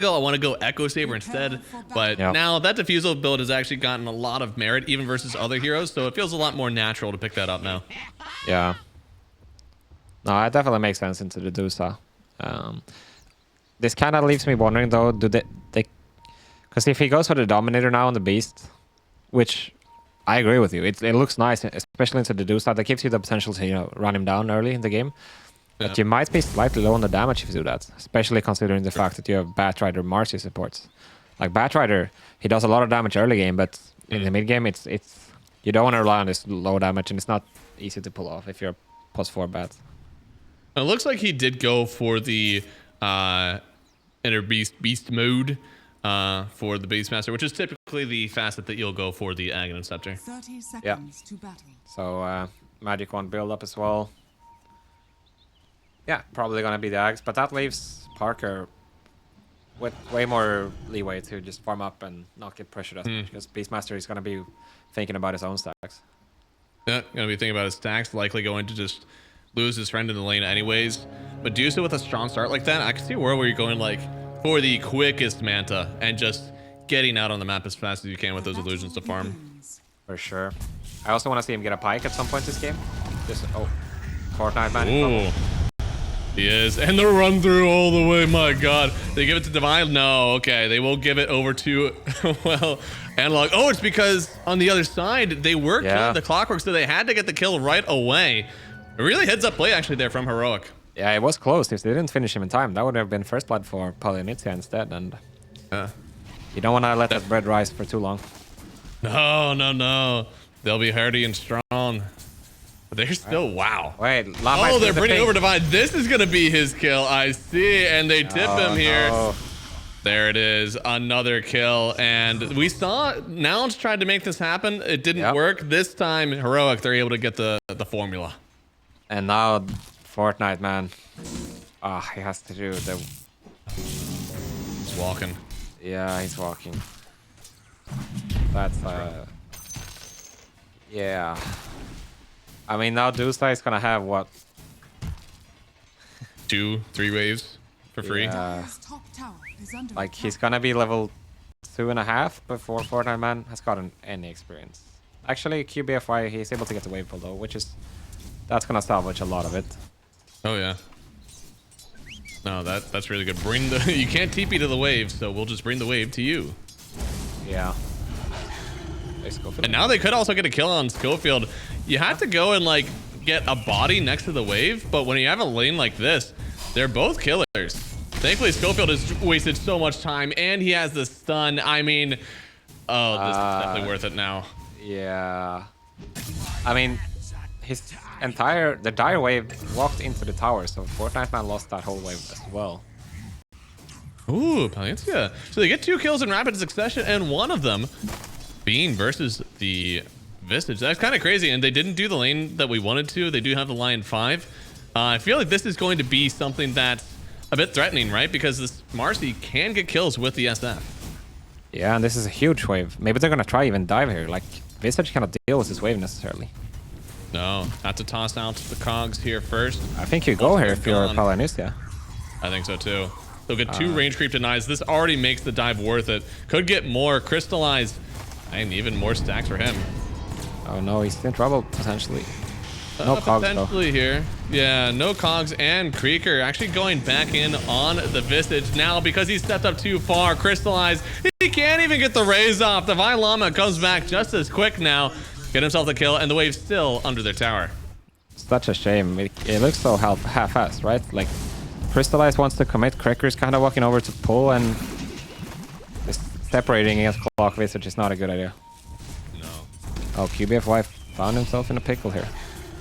go. I want to go Echo Saber instead. But now that Diffusal build has actually gotten a lot of merit, even versus other heroes. So it feels a lot more natural to pick that up now. Yeah. No, it definitely makes sense into the Dusa. This kind of leaves me wondering, though, do they... Because if he goes for the Dominator now on the Beast, which I agree with you, it looks nice, especially into the Dusa. That gives you the potential to, you know, run him down early in the game. But you might be slightly low on the damage if you do that, especially considering the fact that you have Batrider Marcy supports. Like Batrider, he does a lot of damage early game, but in the mid game, it's you don't want to rely on this low damage, and it's not easy to pull off if you're +4 Bat. It looks like he did go for the Inner Beast mode for the Beastmaster, which is typically the facet that you'll go for the Aghanim Scepter. 30 seconds to battle. So Magic Wand build up as well. Yeah, probably gonna be the Ags, but that leaves Parker with way more leeway to just farm up and not get pressured as much, because Beastmaster is gonna be thinking about his own stacks. Yeah, gonna be thinking about his stacks, likely going to just lose his friend in the lane anyways. But do so with a strong start like that, I can see a world where you're going like for the quickest Manta and just getting out on the map as fast as you can with those illusions to farm. For sure. I also want to see him get a Pike at some point this game. Just, Fortnite man. Ooh. He is. And the run through all the way, my god. They give it to Divine? No, okay. They will give it over to, well, Analog. Oh, it's because on the other side, they were killing the Clockwork, so they had to get the kill right away. A really heads up play actually there from Heroic. Yeah, it was close. If they didn't finish him in time, that would have been first blood for Palianytsia instead, and you don't want to let that bread rise for too long. No, no, no. They'll be hardy and strong. But they're still, wow. Wait, oh, they're bringing over Divine. This is going to be his kill. I see. And they tip him here. No. There it is. Another kill. And we saw Nouns tried to make this happen. It didn't work. This time, Heroic, they're able to get the formula. And now, Fortnite, man. He has to do the... He's walking. Yeah, he's walking. That's, yeah. I mean, now Dusa is gonna have what? 2-3 waves for free. Yeah. Like he's gonna be level 2.5 before Fortnite man has gotten any experience. Actually, QBFY he's able to get the wave pull though, which is that's gonna salvage a lot of it. Oh yeah. No, that's really good. Bring the you can't TP to the wave, so we'll just bring the wave to you. Yeah. And now they could also get a kill on Schofield. You have to go and like get a body next to the wave, but when you have a lane like this, they're both killers. Thankfully, Schofield has wasted so much time, and he has the stun. I mean, oh, this is definitely worth it now. Yeah. I mean, the dire wave walked into the tower, so Fortnite man lost that whole wave as well. Ooh, Palianytsia. So they get 2 kills in rapid succession, and one of them being versus the Visage. That's kind of crazy, and they didn't do the lane that we wanted to. They do have the Lion 5. I feel like this is going to be something that's a bit threatening, right? Because this Marcy can get kills with the SF. Yeah, and this is a huge wave. Maybe they're gonna try even dive here. Like, Visage cannot deal with this wave necessarily. No, have to toss out the cogs here first. I think you go here if you're Palianytsia. I think so too. They'll get 2 range creep denies. This already makes the dive worth it. Could get more. Crystallize. And even more stacks for him. Oh no, he's in trouble potentially. No cogs potentially here. Yeah, no cogs, and Creeker actually going back in on the Visage now because he stepped up too far. Crystallize. He can't even get the raise off. Divine Llama comes back just as quick now. Get himself the kill, and the wave's still under their tower. Such a shame. It looks so half-assed, right? Like, Crystallize wants to commit. Cracker's kind of walking over to pull, and separating against Clock Visage is not a good idea. No. Oh, QBFY found himself in a pickle here.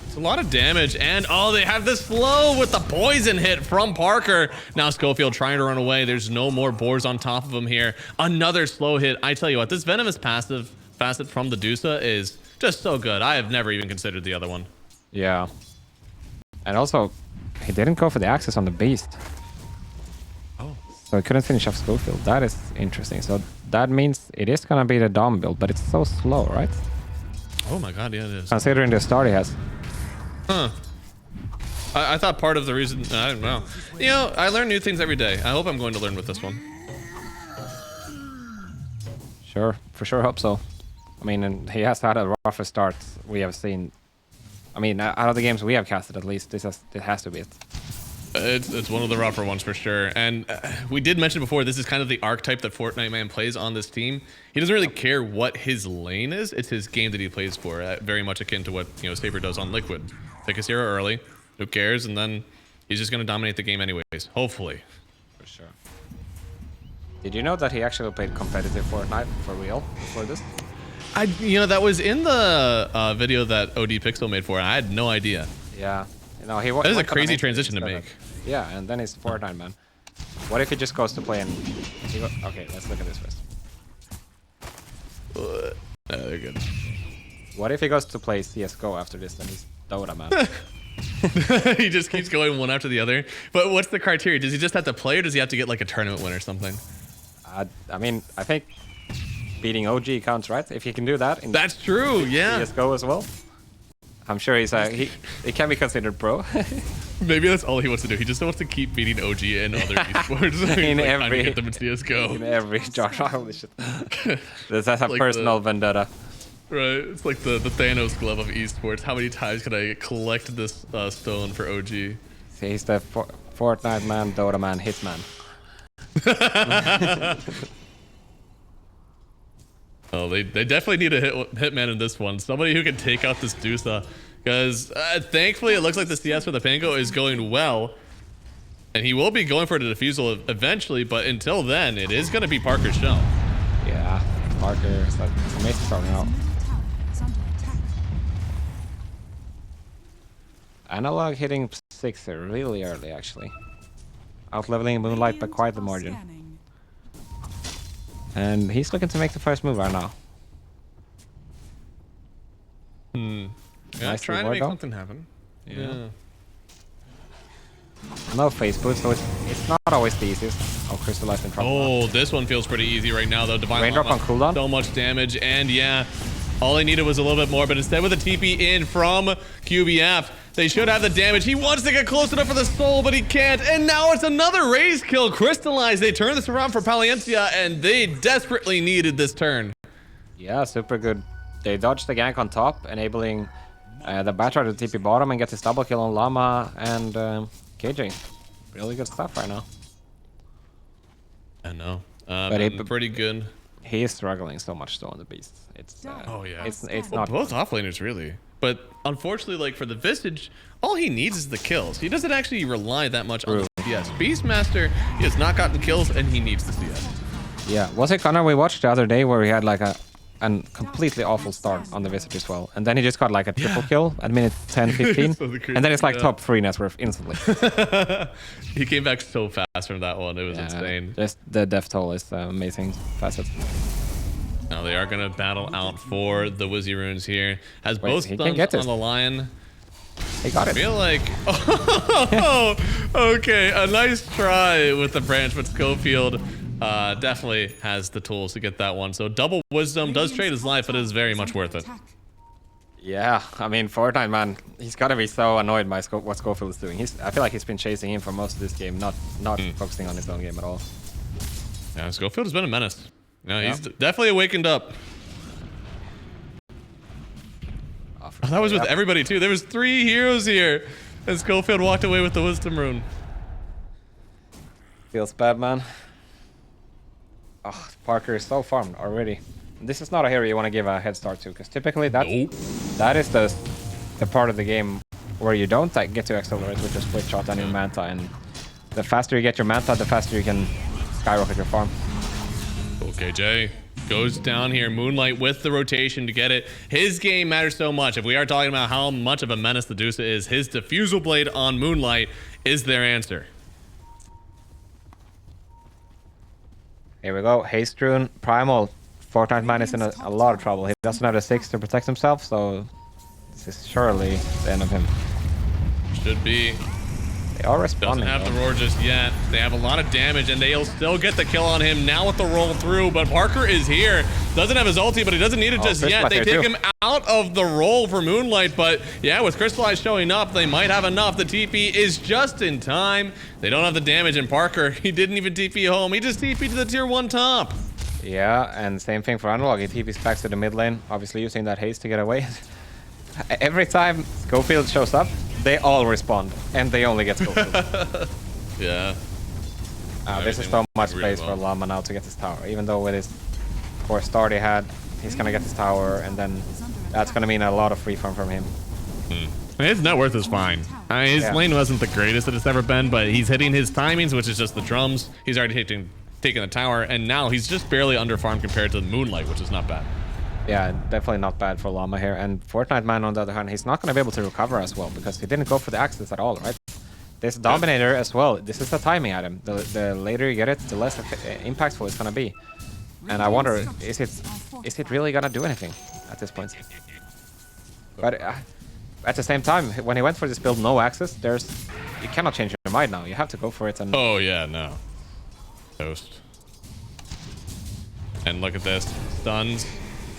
It's a lot of damage, and oh, they have this flow with the poison hit from Parker. Now Schofield trying to run away. There's no more boars on top of him here. Another slow hit. I tell you what, this Venomous passive facet from the Dusa is just so good. I have never even considered the other one. Yeah. And also, he didn't go for the access on the Beast. Oh. So he couldn't finish off Schofield. That is interesting. So that means it is going to be the Dom build, but it's so slow, right? Oh my god, yeah, it is. Considering the start he has. Huh. I thought part of the reason... I don't know. You know, I learn new things every day. I hope I'm going to learn with this one. Sure, for sure hope so. I mean, and he has had a rougher start we have seen. I mean, out of the games we have casted, at least, it has to be it. It's one of the rougher ones for sure. And we did mention before, this is kind of the archetype that Fortnite Man plays on this team. He doesn't really care what his lane is. It's his game that he plays for. Very much akin to what, you know, Saber does on Liquid. Pick his hero early. Who cares? And then he's just going to dominate the game anyways. Hopefully. For sure. Did you know that he actually played competitive Fortnite for real before this? You know, that was in the video that OD Pixel made for it. I had no idea. Yeah. You know, he that is a crazy transition to make. Yeah, and then he's Fortnite man. What if he just goes to play and... Okay, let's look at this first. They're good. What if he goes to play CSGO after this and he's Dota man? He just keeps going one after the other. But what's the criteria? Does he just have to play or does he have to get like a tournament win or something? I mean, I think beating OG counts, right? If he can do that in That's true, yeah. CSGO as well. I'm sure he can be considered pro. Maybe that's all he wants to do. He just wants to keep beating OG and other esports. in like, every get them in CSGO. In every holy shit. That's a like personal vendetta. Right, it's like the Thanos glove of esports. How many times can I collect this stone for OG? See, he's the Fortnite man, Dota man, Hitman. Oh, they definitely need a hitman in this one. Somebody who can take out this Dusa. Because thankfully it looks like the CS for the Pango is going well. And he will be going for the defusal eventually, but until then, it is going to be Parker's show. Yeah, Parker, it's amazing starting out. Analog hitting 6 really early, actually. Out-leveling Moonlight by quite the margin. And he's looking to make the first move right now. Yeah, Nice trying to reward, make though. something happen. Yeah. No face boost, so it's not always the easiest. Oh, Crystallized in trouble. Oh, this one feels pretty easy right now, though. Divine Raindrop Llama, on cooldown? so much damage, and yeah, all he needed was a little bit more, but instead with a TP in from QBF, they should have the damage. He wants to get close enough for the soul, but he can't, and now it's another raise kill. Crystallized, they turn this around for Palianytsia, and they desperately needed this turn. Yeah, super good. They dodged the gank on top, enabling the Batra to TP bottom and get this double kill on Llama and KJ. Really good stuff right now. I know. But pretty good. He is struggling so much though on the beast. It's Oh yeah. it's Well, not both offlaners really. But unfortunately, like for the Visage, all he needs is the kills. He doesn't actually rely that much on the CS. Beastmaster, he has not gotten kills and he needs the CS. Yeah, was it Connor we watched the other day where he had like a completely awful start on the Visage as well, and then he just got like a triple kill at minute 10, 15, and then it's like top 3 net worth instantly. He came back so fast from that one. It was insane. Just the death toll is amazing facet. Now they are gonna battle out for the Wizzy runes here. Has both he thumbs can get on this. the lion. He got I it. feel like, oh, okay, a nice try with the branch, but Schofield definitely has the tools to get that one. So double wisdom does trade his life, but it is very much worth it. Yeah, I mean Fortnite man, he's gotta be so annoyed by what Schofield is doing. I feel like he's been chasing him for most of this game, not focusing on his own game at all. Yeah, Schofield has been a menace. Yeah, he's definitely awakened up. Oh, that was with everybody too. There was 3 heroes here, and Schofield walked away with the wisdom rune. Feels bad, man. Oh, Parker is so farmed already. This is not a hero you want to give a head start to, because typically that is the part of the game where you don't get to accelerate with your split shot and your Manta, and the faster you get your Manta, the faster you can skyrocket your farm. Okay, Jay goes down here. Moonlight with the rotation to get it. His game matters so much. If we are talking about how much of a menace the Dusa is, his Diffusal Blade on Moonlight is their answer. Here we go. Haste Rune, Primal. Fortnite man is in a lot of trouble. He doesn't have a 6 to protect himself, so this is surely the end of him. Should be. They are responding. Doesn't have the roar just yet. They have a lot of damage, and they'll still get the kill on him now with the roll through. But Parker is here. Doesn't have his ulti, but he doesn't need it just yet. They take him out of the roll for Moonlight. But yeah, with Crystallized showing up, they might have enough. The TP is just in time. They don't have the damage, and Parker, he didn't even TP home. He just TP'd to the tier 1 top. Yeah, and same thing for Analog. He TPs back to the mid lane, obviously using that haste to get away. Every time Schofield shows up, they all respond, and they only get Schofield. Yeah. This is so much really space well. for Llama now to get his tower. Even though with his poor start he had, he's gonna get his tower, and then that's gonna mean a lot of free farm from him. His net worth is fine. His lane wasn't the greatest that it's ever been, but he's hitting his timings, which is just the drums. He's already taking the tower, and now he's just barely under farm compared to Moonlight, which is not bad. Yeah, definitely not bad for Llama here. And Fortnite Man, on the other hand, he's not gonna be able to recover as well because he didn't go for the axis at all, right? This Dominator as well, this is the timing item. The later you get it, the less impactful it's gonna be. And I wonder, is it really gonna do anything at this point? But at the same time, when he went for this build, no access, you cannot change your mind now. You have to go for it. And Oh yeah, no. Toast. And look at this, stuns.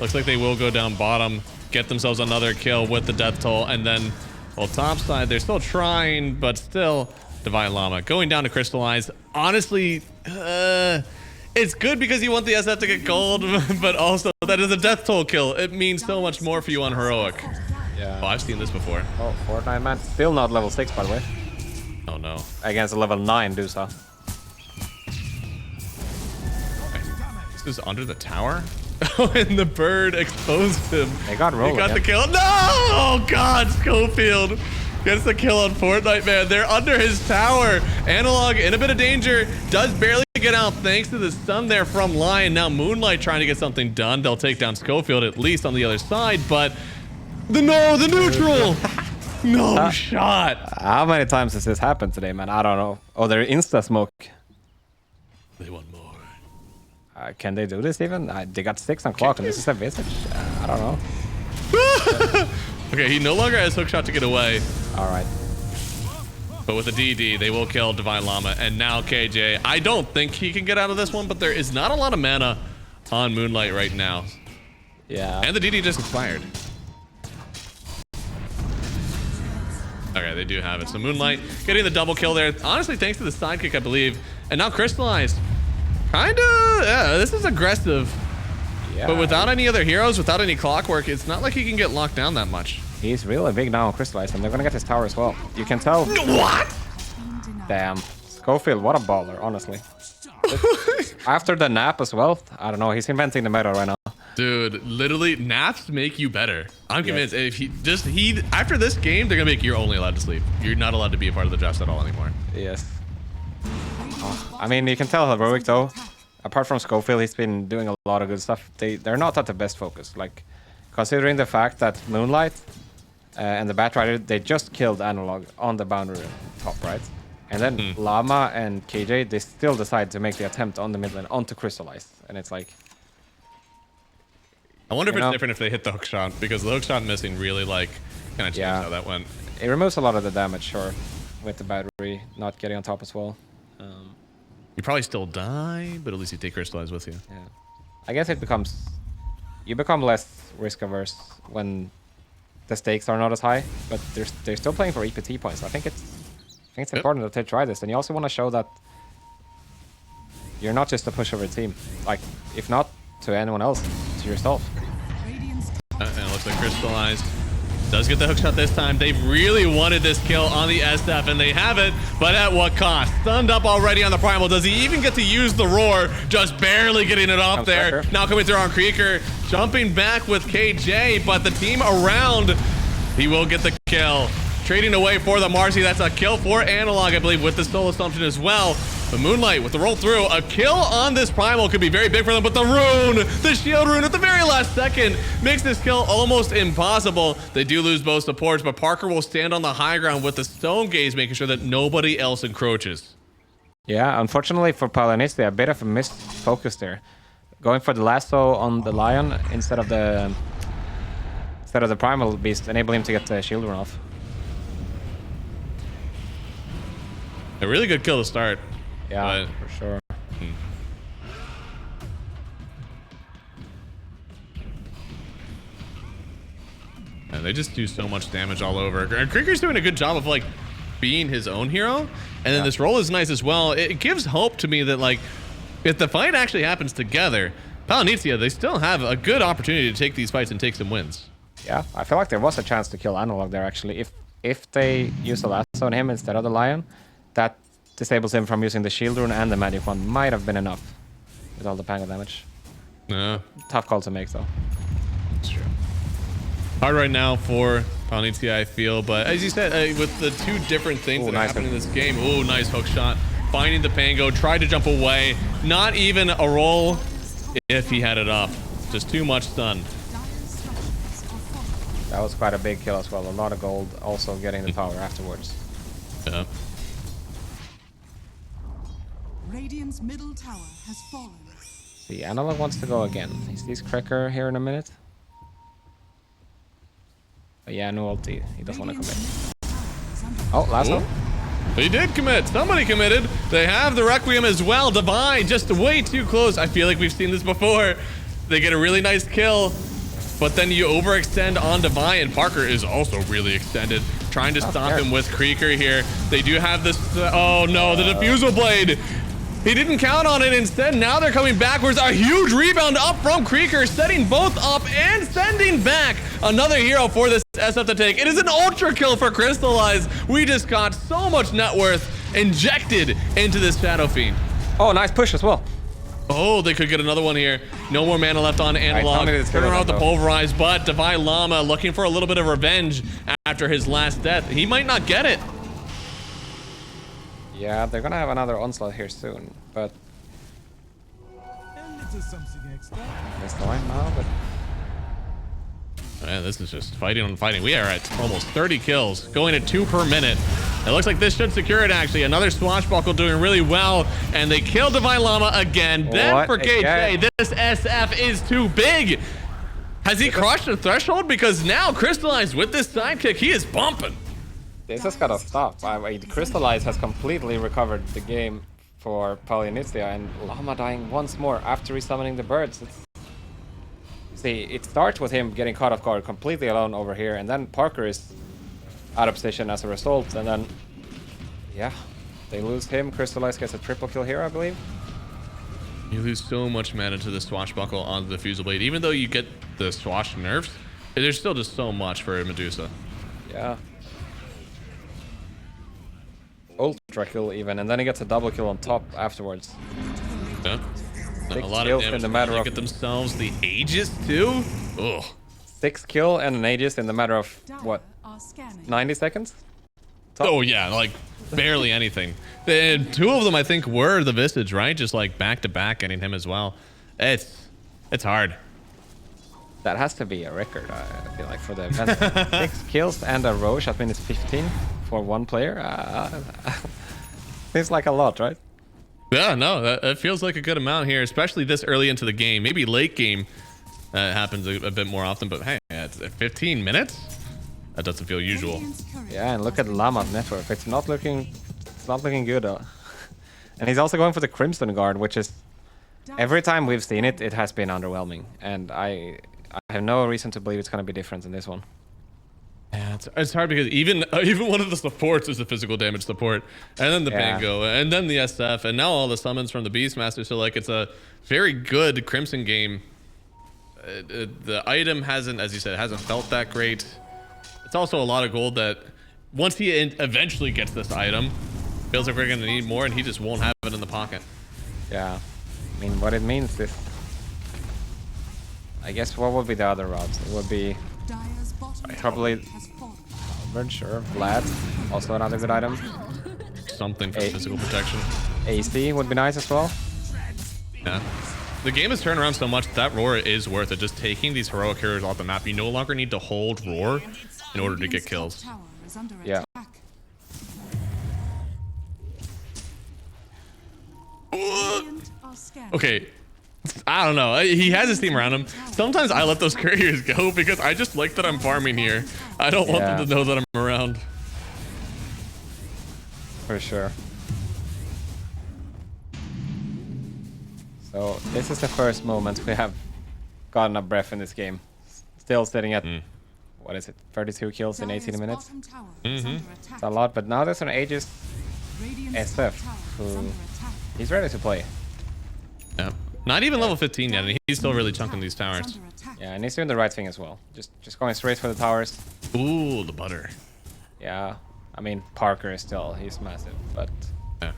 Looks like they will go down bottom, get themselves another kill with the death toll, and then, well, top side, they're still trying, but still, Divine Llama going down to crystallize. Honestly, it's good because you want the SF to get gold, but also that is a death toll kill. It means so much more for you on heroic. yeah. Oh, I've seen this before. Oh, Fortnite Man, still not level 6 by the way. Oh no. Against a level 9 Dusa. This is under the tower? Oh, and the bird exposed him. They got rolling. He got the kill. No! Oh God, Schofield gets the kill on Fortnite Man. They're under his tower. Analog in a bit of danger. Does barely get out thanks to the stun there from Lion. Now Moonlight trying to get something done. They'll take down Schofield at least on the other side, but the neutral. No shot. How many times has this happened today, man? I don't know. Oh, they're insta smoke. They want more. Can they do this even? They got 6 on clock, and this is a Visage. I don't know. Okay, he no longer has hookshot to get away. All right. But with the DD, they will kill Divine Llama. And now KJ, I don't think he can get out of this one, but there is not a lot of mana on Moonlight right now. Yeah. And the DD just expired. Okay, they do have it. So Moonlight getting the double kill there. Honestly, thanks to the sidekick, I believe. And now crystallized. Kinda, yeah, this is aggressive. Yeah. But without any other heroes, without any clockwork, it's not like he can get locked down that much. He's really big now on crystallized, and they're gonna get his tower as well. You can tell. What? Damn. Schofield, what a baller, honestly. After the nap as well, I don't know, he's inventing the meta right now. Dude, literally, naps make you better. I'm convinced if he after this game, they're gonna make you're only allowed to sleep. You're not allowed to be a part of the drafts at all anymore. Yes. Oh, I mean, you can tell heroic though. Apart from Schofield, he's been doing a lot of good stuff. They're not at the best focus. Like, considering the fact that Moonlight and the Batrider, they just killed Analog on the boundary top right. And then Llama and KJ, they still decide to make the attempt on the mid lane onto Crystallize. And it's like... I wonder if it's different if they hit the hook shot, because the hook shot missing really like kind of changed how that went. It removes a lot of the damage, sure, with the battery not getting on top as well. You probably still die, but at least you take crystallize with you. Yeah, I guess it becomes... You become less risk averse when the stakes are not as high, but they're still playing for EPT points. I think it's important that they try this, and you also want to show that you're not just a pushover team. Like, if not to anyone else, to yourself. And it looks like crystallized does get the hook shot this time. They really wanted this kill on the SF, and they have it, but at what cost? Stunned up already on the Primal. Does he even get to use the roar? Just barely getting it off there. Now coming through on Creeker, jumping back with KJ, but the team around, he will get the kill. Trading away for the Marcy. That's a kill for Analog, I believe, with the Soul Assumption as well. But Moonlight with the roll through. A kill on this Primal could be very big for them, but the rune, the shield rune at the very last second makes this kill almost impossible. They do lose both supports, but Parker will stand on the high ground with the Stone Gaze, making sure that nobody else encroaches. Yeah, unfortunately for Palianytsia, a bit of a missed focus there. Going for the lasso on the Lion instead of the Primal Beast, enable him to get the shield rune off. A really good kill to start. Yeah, for sure. And they just do so much damage all over. And Creeker's doing a good job of like being his own hero. And then this roll is nice as well. It gives hope to me that like if the fight actually happens together, Palianytsia, they still have a good opportunity to take these fights and take some wins. Yeah, I feel like there was a chance to kill Analog there actually. If they use the lasso on him instead of the Lion, that disables him from using the shield rune and the magic wand. Might have been enough with all the Pango damage. Yeah, Tough call to make though. that's true. Hard right now for Palianytsia, I feel, but as you said, with the two different things that nice happen in this game. Oh, nice hook shot. Finding the Pango, tried to jump away. Not even a roll if he had it up. Just too much stun. That was quite a big kill as well. A lot of gold, also getting the tower afterwards. Yeah. Radiant's middle tower has fallen. See, Analog wants to go again. He sees Cracker here in a minute. But yeah, no ulti. He doesn't want to commit. Oh, last one. He did commit. Somebody committed. They have the Requiem as well. Divine just way too close. I feel like we've seen this before. They get a really nice kill, but then you overextend on Divine, and Parker is also really extended. Trying to stop him with Creeker here. They do have this. Oh no, the Diffusal Blade. He didn't count on it. Instead, now they're coming backwards. A huge rebound up from Creeker, setting both up and sending back another hero for this SF to take. It is an ultra kill for Crystallize. We just got so much net worth injected into this Shadow Fiend. Oh, nice push as well. Oh, they could get another one here. No more mana left on Analog. Turn around the Pulverize, but Divine Llama looking for a little bit of revenge after his last death. He might not get it. Yeah, they're gonna have another onslaught here soon, but missed the line now, but Man, this is just fighting on fighting. We are at almost 30 kills, going at 2 per minute. It looks like this should secure it, actually. Another Swashbuckle doing really well, and they kill Divine Llama again. Then for KJ, this SF is too big. Has he crushed the threshold? Because now Crystallized with this sidekick, he is bumping. this has gotta stop. Crystallize has completely recovered the game for Palianytsia, and Llama dying once more after resummoning the birds. See, it starts with him getting caught off guard completely alone over here, and then Parker is out of position as a result, and then, yeah, they lose him. Crystallize gets a triple kill here, I believe. You lose so much mana to the Swashbuckle on the Fusel Blade. Even though you get the Swash nerfs, there's still just so much for Medusa. Yeah. Ultra kill even, and then he gets a double kill on top afterwards. Yeah. A 6 lot of kills damage. in the matter of... Get themselves the Aegis too? Ugh. 6 kill and an Aegis in the matter of, what, 90 seconds? Top. Oh yeah, like barely anything. The 2 of them I think were the Visage, right? Just like back to back getting him as well. It's hard. That has to be a record, I feel like, for the event. 6 kills and a Roche, I think it's 15 for one player. Seems like a lot, right? Yeah, no, that feels like a good amount here, especially this early into the game. Maybe late game happens a bit more often, but hey, it's 15 minutes? That doesn't feel usual. Yeah, and look at Llama's network. It's not looking good. And he's also going for the Crimson Guard, which is, every time we've seen it, it has been underwhelming. And I have no reason to believe it's going to be different in this one. Yeah, it's hard because even one of the supports is the physical damage support, and then the Pango, and then the SF, and now all the summons from the Beastmaster. So like, it's a very good Crimson game. The item hasn't, as you said, hasn't felt that great. It's also a lot of gold that once he eventually gets this item, feels like we're gonna need more, and he just won't have it in the pocket. Yeah, I mean, what it means is, I guess, what would be the other routes? It would be probably sure, Vlad, also another good item. Something for physical protection. AC would be nice as well. Yeah. The game has turned around so much that Roar is worth it. Just taking these heroic heroes off the map, you no longer need to hold Roar in order to get kills. Yeah. Okay. I don't know. He has his team around him. Sometimes I let those couriers go because I just like that I'm farming here. I don't want them to know that I'm around. For sure. So this is the first moment we have gotten a breath in this game. Still sitting at, what is it, 32 kills in 18 minutes? It's a lot, but now there's an Aegis SF who he's ready to play. Yeah. Not even level 15 yet, and he's still really chunking these towers. Yeah, and he's doing the right thing as well. Just going straight for the towers. Ooh, the butter. Yeah, I mean Parker is still he's massive, but Yeah.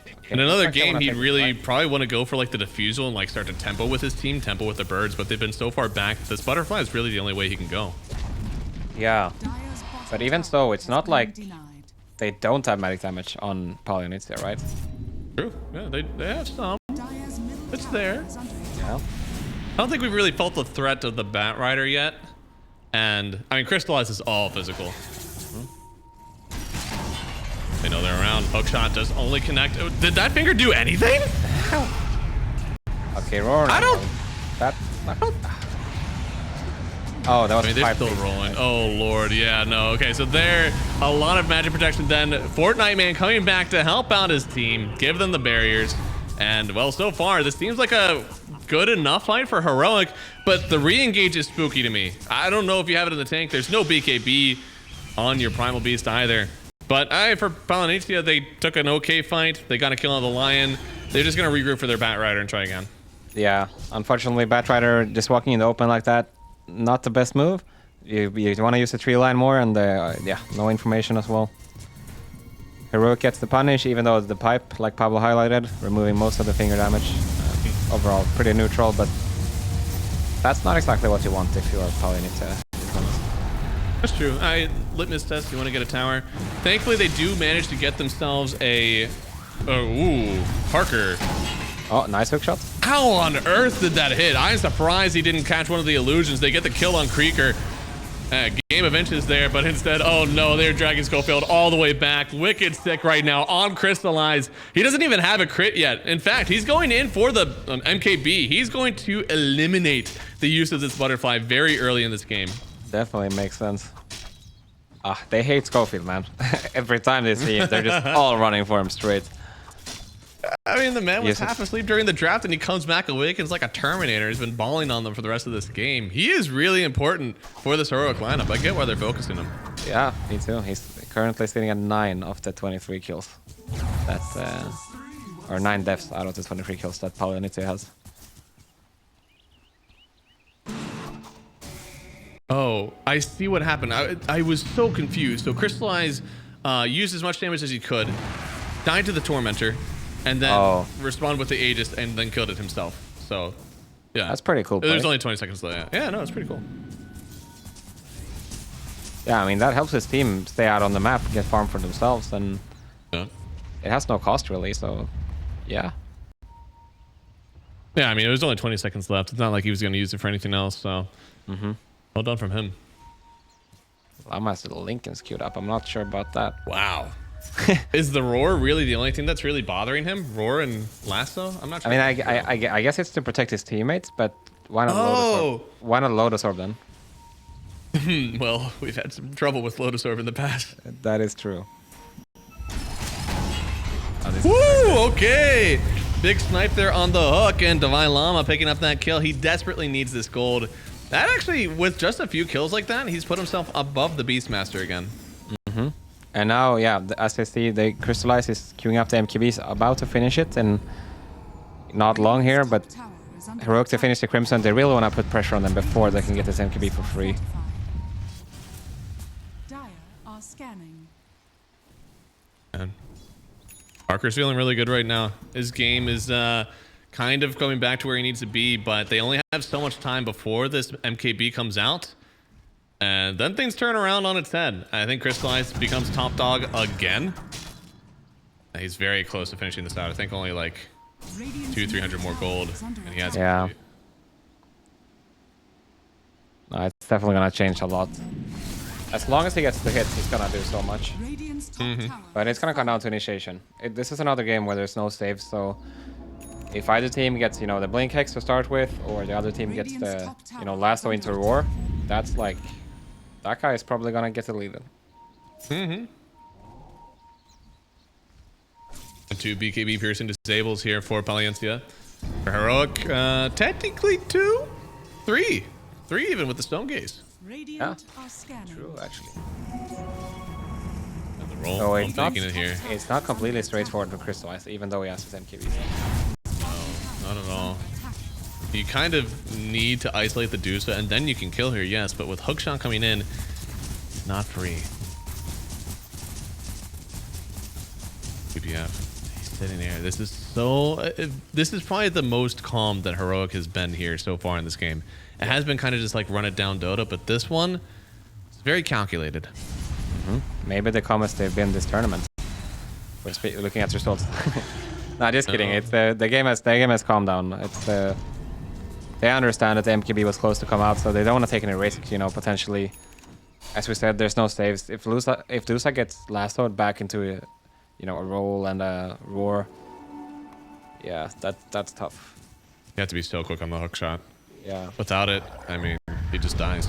okay, In another looks like they game, wanna he'd take the really fight. probably want to go for like the defusal and like start to tempo with his team, tempo with the birds, but they've been so far back. This butterfly is really the only way he can go. Yeah, but even so, it's not like Denied. they don't have magic damage on Palianytsia, right? True. Yeah, they have some. Dire's middle It's tower there. is under attack. Yeah. I don't think we've really felt the threat of the Bat Rider yet. And, I mean, Crystallize is all physical. They know they're around. Hookshot does only connect. Oh, did that finger do anything? Okay, roar. I don't- That. Oh, that was I mean, they're pipe still leak. rolling. Oh, Lord. Yeah, no. Okay, so there, a lot of magic protection then. Fortnite Man coming back to help out his team, give them the barriers. And, well, so far, this seems like a good enough fight for Heroic, but the re-engage is spooky to me. I don't know if you have it in the tank. There's no BKB on your Primal Beast either. But for Palianytsia, they took an okay fight. They got a kill on the Lion. They're just going to regroup for their Bat Rider and try again. Yeah, unfortunately, Batrider just walking in the open like that, not the best move. You want to use the tree line more, and yeah, no information as well. Heroic gets the punish, even though the pipe, like Pablo highlighted, removing most of the finger damage. Overall, pretty neutral, but that's not exactly what you want if you are Palianytsia. That's true. Litmus test, you want to get a tower. Thankfully, they do manage to get themselves a... ooh, Parker. Oh, nice hook shot. How on earth did that hit? I'm surprised he didn't catch one of the illusions. They get the kill on Creeker. Game of Inches there, but instead, oh no, they're dragging Schofield all the way back. Wicked sick right now on Crystallize. He doesn't even have a crit yet. In fact, he's going in for the MKB. He's going to eliminate the use of this butterfly very early in this game. Definitely makes sense. They hate Schofield, man. Every time they see him, they're just all running for him straight. I mean, the man was Yes, half asleep during the draft, and he comes back awake and is like a Terminator. He's been balling on them for the rest of this game. He is really important for this Heroic lineup. I get why they're focusing him. Yeah, me too. He's currently sitting at 9 of the 23 kills. That's or 9 deaths out of the 23 kills that Palianytsia has. Oh, I see what happened. I was so confused. So Crystallize used as much damage as he could, died to the Tormentor, and then responded with the Aegis and then killed it himself. So, yeah. That's pretty cool. There's play. only 20 seconds left. Yeah, no, it's pretty cool. Yeah, I mean, that helps his team stay out on the map, get farm for themselves, and Yeah. it has no cost really, so yeah. Yeah, I mean, it was only 20 seconds left. It's not like he was going to use it for anything else, so well done from him. Lama's little Lincoln's queued up. I'm not sure about that. Wow. Is the roar really the only thing that's really bothering him? Roar and lasso? I'm not sure. I mean, I guess it's to protect his teammates, but why not Lotus Orb? Why not Lotus Orb then? Well, we've had some trouble with Lotus Orb in the past. That is true. Woo! Okay. Big snipe there on the hook, and Divine Llama picking up that kill. He desperately needs this gold. That actually, with just a few kills like that, he's put himself above the Beastmaster again. And now, yeah, as I see, the Crystallize is queuing up the MKBs, about to finish it, and not long here, but Tower is under Heroic to finish the Crimson, they really want to put pressure on them before they can get this MKB for free. Dire are scanning. And Parker's feeling really good right now. His game is kind of coming back to where he needs to be, but they only have so much time before this MKB comes out. And then things turn around on its head. I think Crystallize becomes top dog again. He's very close to finishing this out. I think only like 200-300 more gold. And he has Yeah. No, it's definitely gonna change a lot. As long as he gets the hits, he's gonna do so much. Radiant's top tower. But it's gonna come down to initiation. This is another game where there's no saves, so if either team gets, the Blink Hex to start with, or the other team gets the, Lasso into Roar, that's like, that guy is probably gonna get the lead. The two BKB piercing disables here for Palianytsia. For Heroic, technically 2, 3 even with the Stone Gaze. Radiant are scanning. True, actually. And the roll, So I'm it's not, taking it here. it's not completely straightforward for Crystallize, even though he has his MKB. not at all. You kind of need to isolate the Dusa, and then you can kill her, yes, but with Hookshot coming in, not free. PPF. He's sitting there. This is so... this is probably the most calm that Heroic has been here so far in this game. It has been kind of just like run it down Dota, but this one, it's very calculated. Maybe the calmest they've been this tournament. We're looking at results. Nah, just kidding. It's the game has calmed down. It's they understand that the MKB was close to come out, so they don't want to take any risks. You know, potentially, as we said, there's no saves. If Dusa gets lassoed back into a, you know, a roll and a roar, yeah, that's tough. You have to be so quick on the hook shot. Yeah. Without it, I mean, he just dies.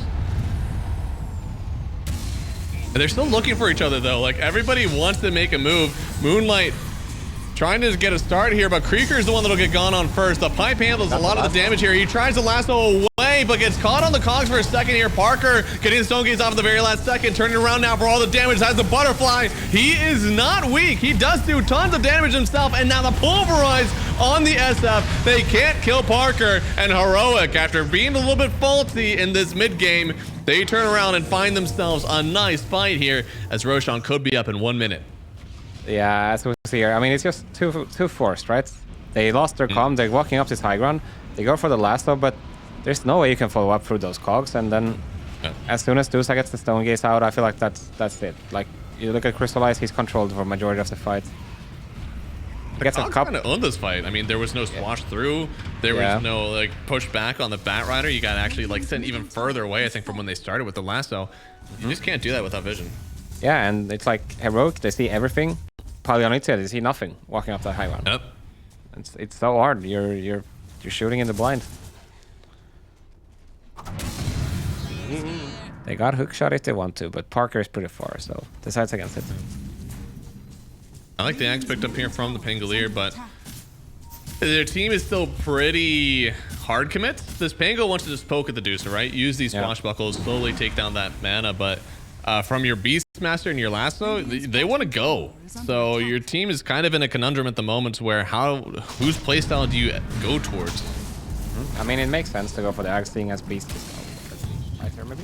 And they're still looking for each other though. Like everybody wants to make a move. Moonlight trying to get a start here, but Creeker's the one that'll get gone on first. The pipe handles a lot of the damage here. He tries to lasso away, but gets caught on the cogs for a second here. Parker getting the stone gates off at the very last second, turning around now for all the damage. Has the butterfly. He is not weak. He does do tons of damage himself, and now the pulverize on the SF. They can't kill Parker, and Heroic, after being a little bit faulty in this mid game, they turn around and find themselves a nice fight here, as Roshan could be up in 1 minute. Yeah, as we see here, I mean, it's just too forced, right? They lost their comm, they're walking up this high ground, they go for the lasso, but there's no way you can follow up through those cogs, and then as soon as Dusa gets the stone gaze out, I feel like that's it. Like, you look at Crystallize, he's controlled for majority of the fight. Gets a cup. Kind of owned this fight. I mean, there was no swash through. There was no like push back on the Bat Rider. You got to actually like send even further away, I think, from when they started with the lasso. You just can't do that without vision. Yeah, and it's like Heroic, they see everything. Palianytsia, they see nothing walking up that high ground. Yep. It's so hard. You're shooting in the blind. They got hookshot if they want to, but Parker is pretty far, so decides against it. I like the axe picked up here from the Pangolier, but their team is still pretty hard commit. This Pango wants to just poke at the Deucer, right? Use these swashbuckles, slowly take down that mana, but from your Beastmaster and your lasso, they want to go. So your team is kind of in a conundrum at the moment where whose playstyle do you go towards? I mean, it makes sense to go for the axe, seeing as Beast is right there, maybe?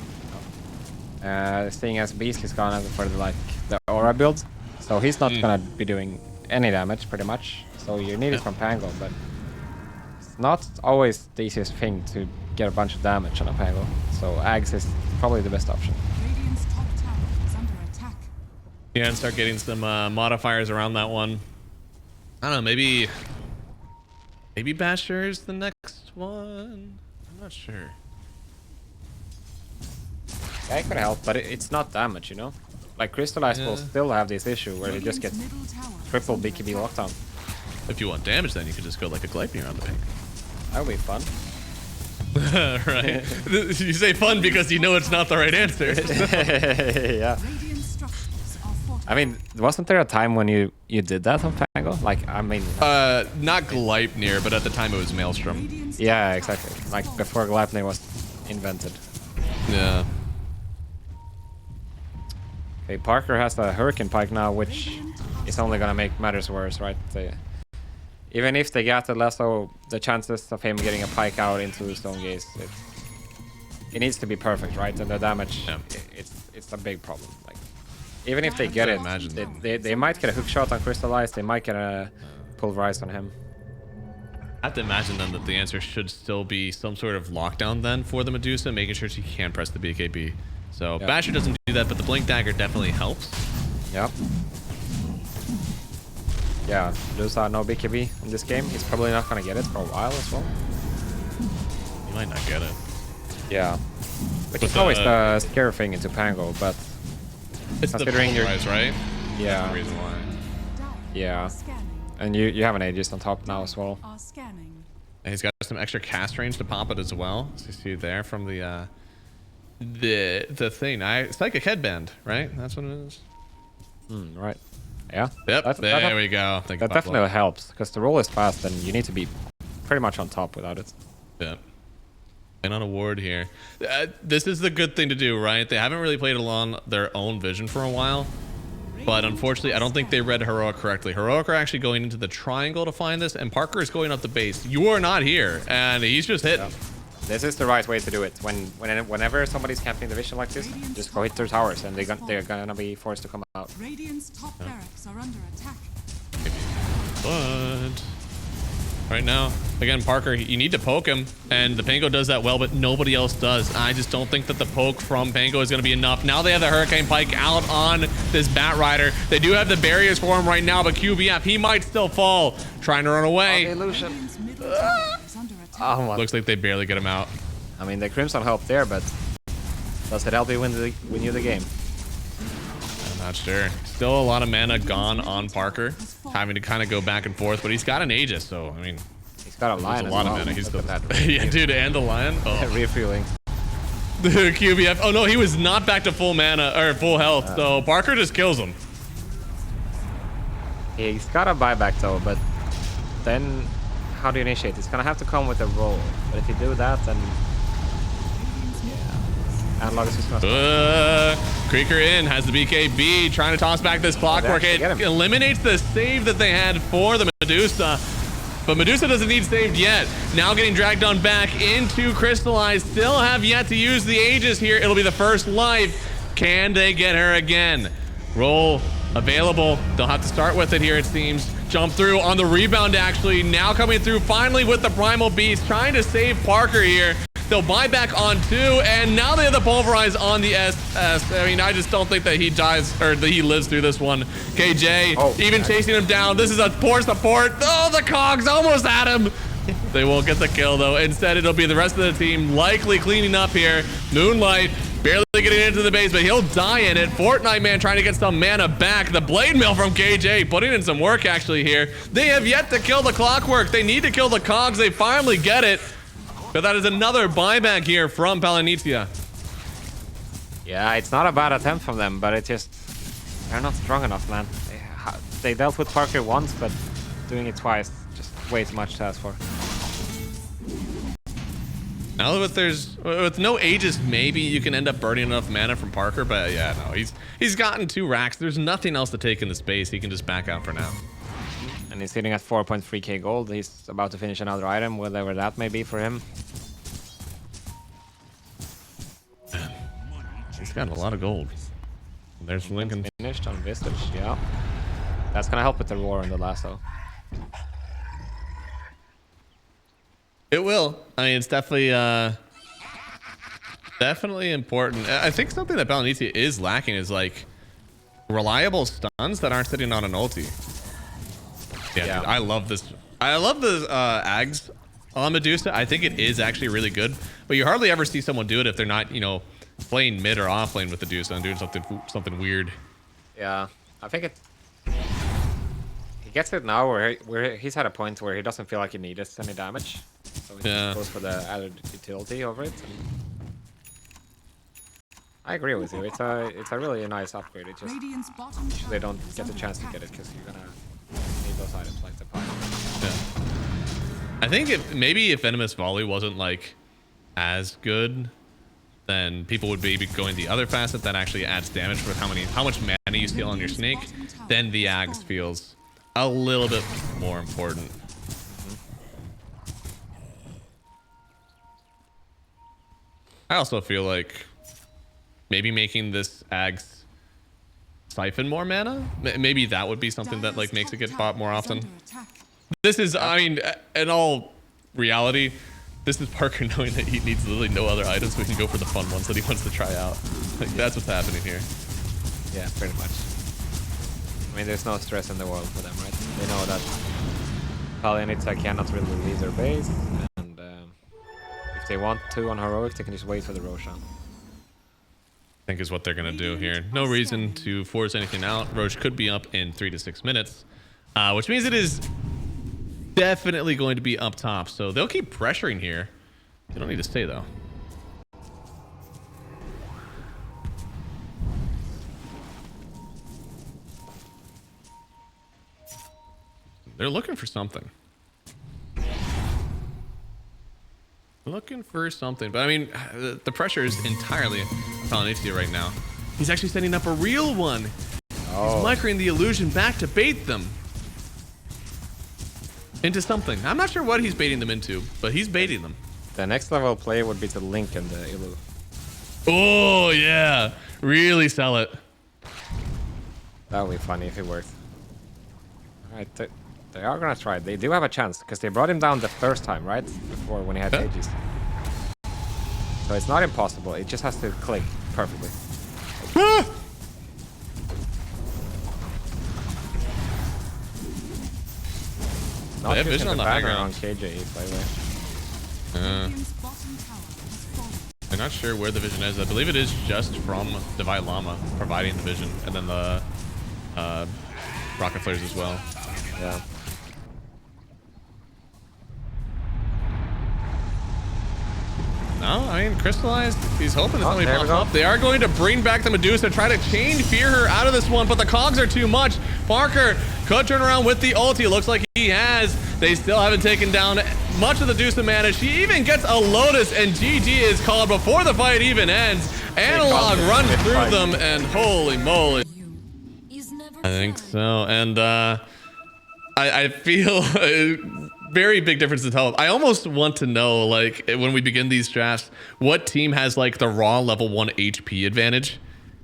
No. Seeing as Beast is gone for the aura build. So he's not gonna be doing any damage, pretty much. So you need it from Pango, but it's not always the easiest thing to get a bunch of damage on a Pango. So Axe is probably the best option. Radiant's top tower is under attack. Yeah, and start getting some modifiers around that one. I don't know, maybe Basher's the next one? I'm not sure. Yeah, it could help, but it's not damage, you know? Like, Crystallize will still have this issue where he just gets triple BKB lockdown. If you want damage, then you could just go like a Gleipnir on the pink. That would be fun. Right. You say fun because you know it's not the right answer. Yeah. I mean, wasn't there a time when you did that on Pango? Like, I mean... not Gleipnir, but at the time it was Maelstrom. Yeah, exactly. Like, before Gleipnir was invented. Yeah. Okay, Parker has the Hurricane Pike now, which is only gonna make matters worse, right? Even if they get the lasso, the chances of him getting a Pike out into the Stone Gaze, it needs to be perfect, right? And the damage, it's a big problem. Like, even if they get it, they might get a hook shot on Crystallize, they might get a Pulverize on him. I have to imagine then that the answer should still be some sort of lockdown then for the Medusa, making sure she can press the BKB. So Basher doesn't do that, but the Blink Dagger definitely helps. Yep. Yeah, Medusa no BKB in this game. He's probably not gonna get it for a while as well. He might not get it. Yeah. Which is always the scary thing into Pango, but it's considering the price, right? Yeah. That's the reason why. Yeah. And you have an Aegis on top now as well. And he's got some extra cast range to pop it as well. So you see there from the thing. Psychic Headband, right? That's what it is. Right. Yeah. Yep. There we go. That definitely helps because the roll is fast and you need to be pretty much on top without it. Yeah. And on a ward here. This is the good thing to do, right? They haven't really played along their own vision for a while. But unfortunately, I don't think they read Heroic correctly. Heroic are actually going into the triangle to find this, and Parker is going up the base. You are not here, and he's just hit. Yeah. This is the right way to do it. Whenever somebody's camping the vision like this, just go hit their towers, and they're gonna be forced to come out. Radiant's top barracks are under attack. But right now, again, Parker, you need to poke him, and the Pango does that well, but nobody else does. I just don't think that the poke from Pango is going to be enough. Now they have the Hurricane Pike out on this Bat Rider. They do have the barriers for him right now, but QBF, he might still fall. Trying to run away. Illusion. Radiant's middle tower is under attack. Oh my. Looks like they barely get him out. I mean, the Crimson helped there, but does it help you win you the game? I'm not sure. Still a lot of mana gone on Parker, having to kind of go back and forth, but he's got an Aegis, so I mean, He's got a lion. there's a lot as of well. mana. He's Look still, at that. yeah, dude, and the lion. Oh. Refueling. The QBF. Oh no, he was not back to full mana or full health, so Parker just kills him. He's got a buyback though, but then how do you initiate? It's gonna have to come with a roll. But if you do that, then Analog is just gonna Creeker in, has the BKB, trying to toss back this clockwork. actually It get him. eliminates the save that they had for the Medusa. But Medusa doesn't need saved yet. Now getting dragged on back into Crystallize. Still have yet to use the Aegis here. It'll be the first life. Can they get her again? Roll available. They'll have to start with it here, it seems. Jump through on the rebound, actually. Now coming through finally with the Primal Beast, trying to save Parker here. They'll buy back on 2, and now they have the Pulverize on the SS. I mean, I just don't think that he dies, or that he lives through this one. KJ, even chasing him down. This is a poor support. Oh, the Cogs almost had him. They won't get the kill, though. Instead, it'll be the rest of the team likely cleaning up here. Moonlight barely getting into the base, but he'll die in it. Fortnite Man trying to get some mana back. The Blade Mill from KJ putting in some work, actually, here. They have yet to kill the Clockwork. They need to kill the Cogs. They finally get it. But that is another buyback here from Palianytsia. Yeah, it's not a bad attempt from them, but it just they're not strong enough, man. They dealt with Parker once, but doing it twice just way too much to ask for. Now that with no Aegis, maybe you can end up burning enough mana from Parker, but yeah, no, he's gotten 2 racks. There's nothing else to take in the space. He can just back out for now. And he's sitting at 4.3k gold. He's about to finish another item, whatever that may be for him. He's got a lot of gold. There's Lincoln. Finished on Vistage, yeah. That's gonna help with the roar and the lasso. It will. I mean, it's definitely important. I think something that Palianytsia is lacking is like reliable stuns that aren't sitting on an ulti. Yeah. Dude, I love this. I love the Ags on Medusa. I think it is actually really good, but you hardly ever see someone do it if they're not, you know, playing mid or off lane with the Medusa and doing something weird. Yeah, I think he gets it now where he's at a point where he doesn't feel like he needs any damage, so he just goes for the added utility over it. And I agree with you. It's a really nice upgrade. It just Radiant's bottom they tower don't is get the under chance to attack. get it because you're gonna need those items like the fire. Yeah. I think maybe if Venomous Volley wasn't like as good, then people would be going the other facet that actually adds damage with how much mana you steal on your snake. Then the Ags feels a little bit more important. I also feel like maybe making this Ags siphon more mana, maybe that would be something that like makes it get bought more often. This is, I mean, in all reality, this is Parker knowing that he needs literally no other items, so he can go for the fun ones that he wants to try out. Like, that's what's happening here. Yeah, pretty much. I mean, there's no stress in the world for them, right? They know that Palianytsia cannot really leave their base, and if they want to on Heroic, they can just wait for the Roshan. I think is what they're going to do here. No reason to force anything out. Roche could be up in 3 to 6 minutes, which means it is definitely going to be up top. So they'll keep pressuring here. They don't need to stay, though. They're looking for something. Looking for something. But, I mean, the pressure is entirely on Palianytsia right now. He's actually setting up a real one. He's microing the illusion back to bait them into something. I'm not sure what he's baiting them into, but he's baiting them. The next level play would be to link in the Illu. Oh, yeah. Really sell it. That would be funny if it worked. Alright, they are gonna try. They do have a chance, because they brought him down the first time, right? Before, when he had Aegis. So it's not impossible, it just has to click perfectly. Not They have vision on the high ground. on KJ, by the way. Radiant's bottom tower has fallen. I'm not sure where the vision is. I believe it is just from Divine Llama providing the vision, and then the rocket flares as well. Yeah. No, I mean, Crystallized, he's hoping that somebody there we pops go. up. They are going to bring back the Medusa, try to chain fear her out of this one, but the cogs are too much. Parker could turn around with the ulti. Looks like he has. They still haven't taken down much of the Medusa mana. She even gets a Lotus, and GG is called before the fight even ends. Analog runs through them, and holy moly. Is never I think so. And I feel a very big difference in health. I almost want to know, like, when we begin these drafts, what team has like the raw level 1 HP advantage,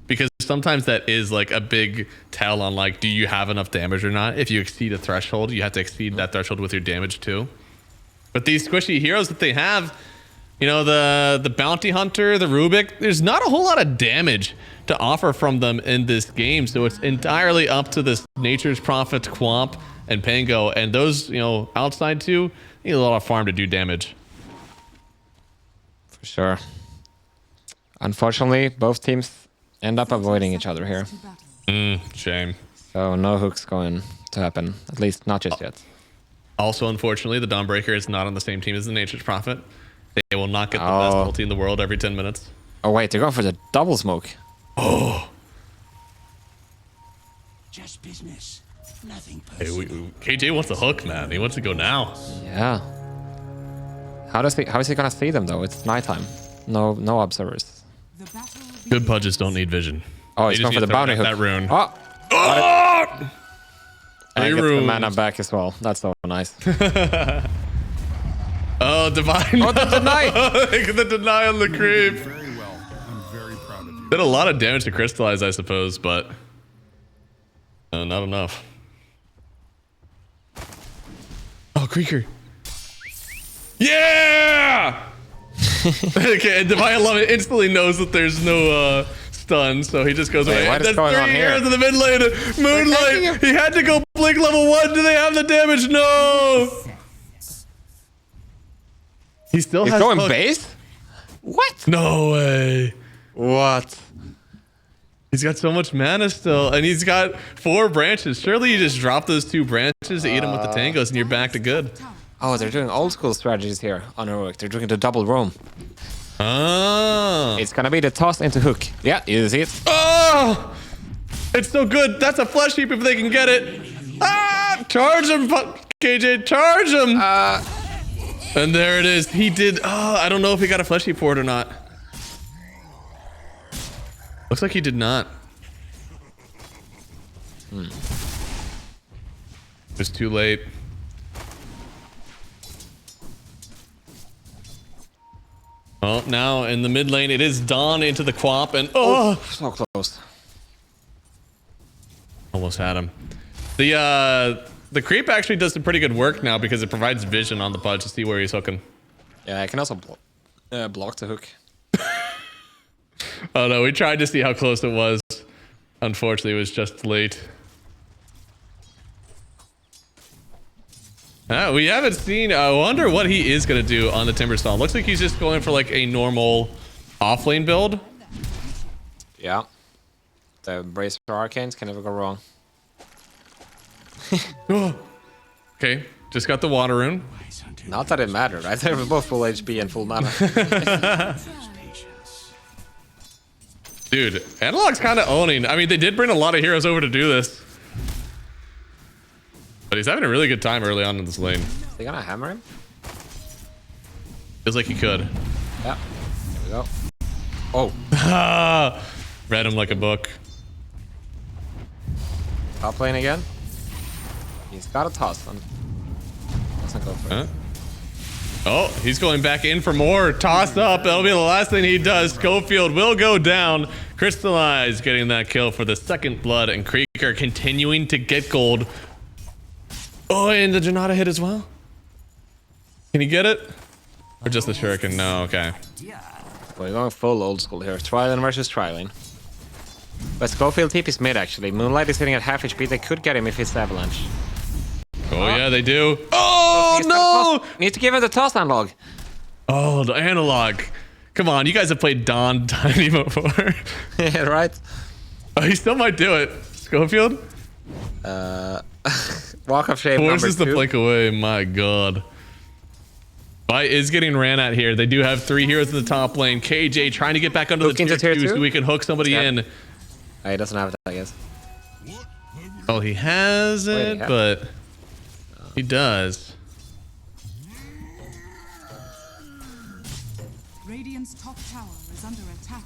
because sometimes that is like a big tell on like, do you have enough damage or not. If you exceed a threshold, you have to exceed that threshold with your damage too. But these squishy heroes that they have, you know, the bounty hunter, the Rubik, there's not a whole lot of damage to offer from them in this game. So it's entirely up to this Nature's Prophet, Quamp, and Pango, and those, you know, outside two need a lot of farm to do damage. For sure. Unfortunately, both teams end up avoiding each other here. to battle. Shame. So no hooks going to happen. At least not just yet. Also, unfortunately, the Dawnbreaker is not on the same team as the Nature's Prophet. They will not get the best ulti in the world every 10 minutes. Oh wait, they're going for the double smoke. Oh. Just business. Nothing Hey, personal. KJ wants a hook, man. He wants to go now. Yeah. How is he gonna see them though? It's nighttime. No observers. The battle will Good pudges don't need vision. Oh, They he's just going for need the to throw bounty that hook. rune. Oh! Oh! And he gets the runes. mana back as well. That's so nice. Oh, Divine. Oh, the deny! The deny on the creep. Very well. I'm very proud of you. Did a lot of damage to Crystallize, I suppose, but not enough. Oh, Creaker. Yeah! Okay, and Divine Love instantly knows that there's no stun, so he just goes Wait, away. what And is that's going 30 on here? arrows in the mid lane. Moonlight. He had to go blink level 1. Do they have the damage? No. He still He's has going hook. base? What? No way. What? He's got so much mana still, and he's got 4 branches. Surely you just drop those 2 branches, eat them with the tangos, and you're back to good. tower. Oh, they're doing old school strategies here on heroic. They're doing the double roam. Oh. It's gonna be the toss into hook. Yeah, you see it? Oh! It's so good. That's a flesh heap if they can get it. Ah! Charge him, KJ. Charge him. And there it is. He did. Oh, I don't know if he got a flesh heap for it or not. Looks like he did not. It was too late. Well, now in the mid lane, it is Dawn into the Quap, and oh! So close. Almost had him. The creep actually does some pretty good work now because it provides vision on the pudge to see where he's hooking. Yeah, I can also block the hook. Oh no, we tried to see how close it was. Unfortunately, it was just late. We haven't seen. I wonder what he is gonna do on the Timberstone. Looks like he's just going for like a normal offlane build. Yeah. The Bracer Arcanes can never go wrong. Okay, just got the water rune. Not that it mattered, right? They were both full HP and full mana. Dude, Analog's kind of owning. I mean, they did bring a lot of heroes over to do this. But he's having a really good time early on in this lane. Is he gonna hammer him? Feels like he could. Yeah. There we go. Oh. Read him like a book. Top lane again. He's got a toss on. Doesn't go for it. Oh, he's going back in for more. Toss up. That'll be the last thing he does. Schofield will go down. Crystallize getting that kill for the second blood. And Krieger continuing to get gold. Oh, and the Janata hit as well. Can he get it? Or just the Shuriken? No, okay. We're going full old school here. Trilane versus Trilane. But Schofield TP's mid actually. Moonlight is hitting at half HP. They could get him if it's Avalanche. Oh, yeah, they do. Oh, no! Need to give him the toss analog. Oh, the analog. Come on, you guys have played Dawn Tiny before. Yeah, right? Oh, he still might do it. Schofield? Walk of shame Forces number the 2. blink away. My God. Fight is getting ran at here. They do have 3 heroes in the top lane. KJ trying to get back under Hook the into tier tier 2 so two? we can hook somebody Yeah. in. Oh, he doesn't have it, I guess. Oh, he has Wait, it, he has but he does. Radiant's top tower is under attack.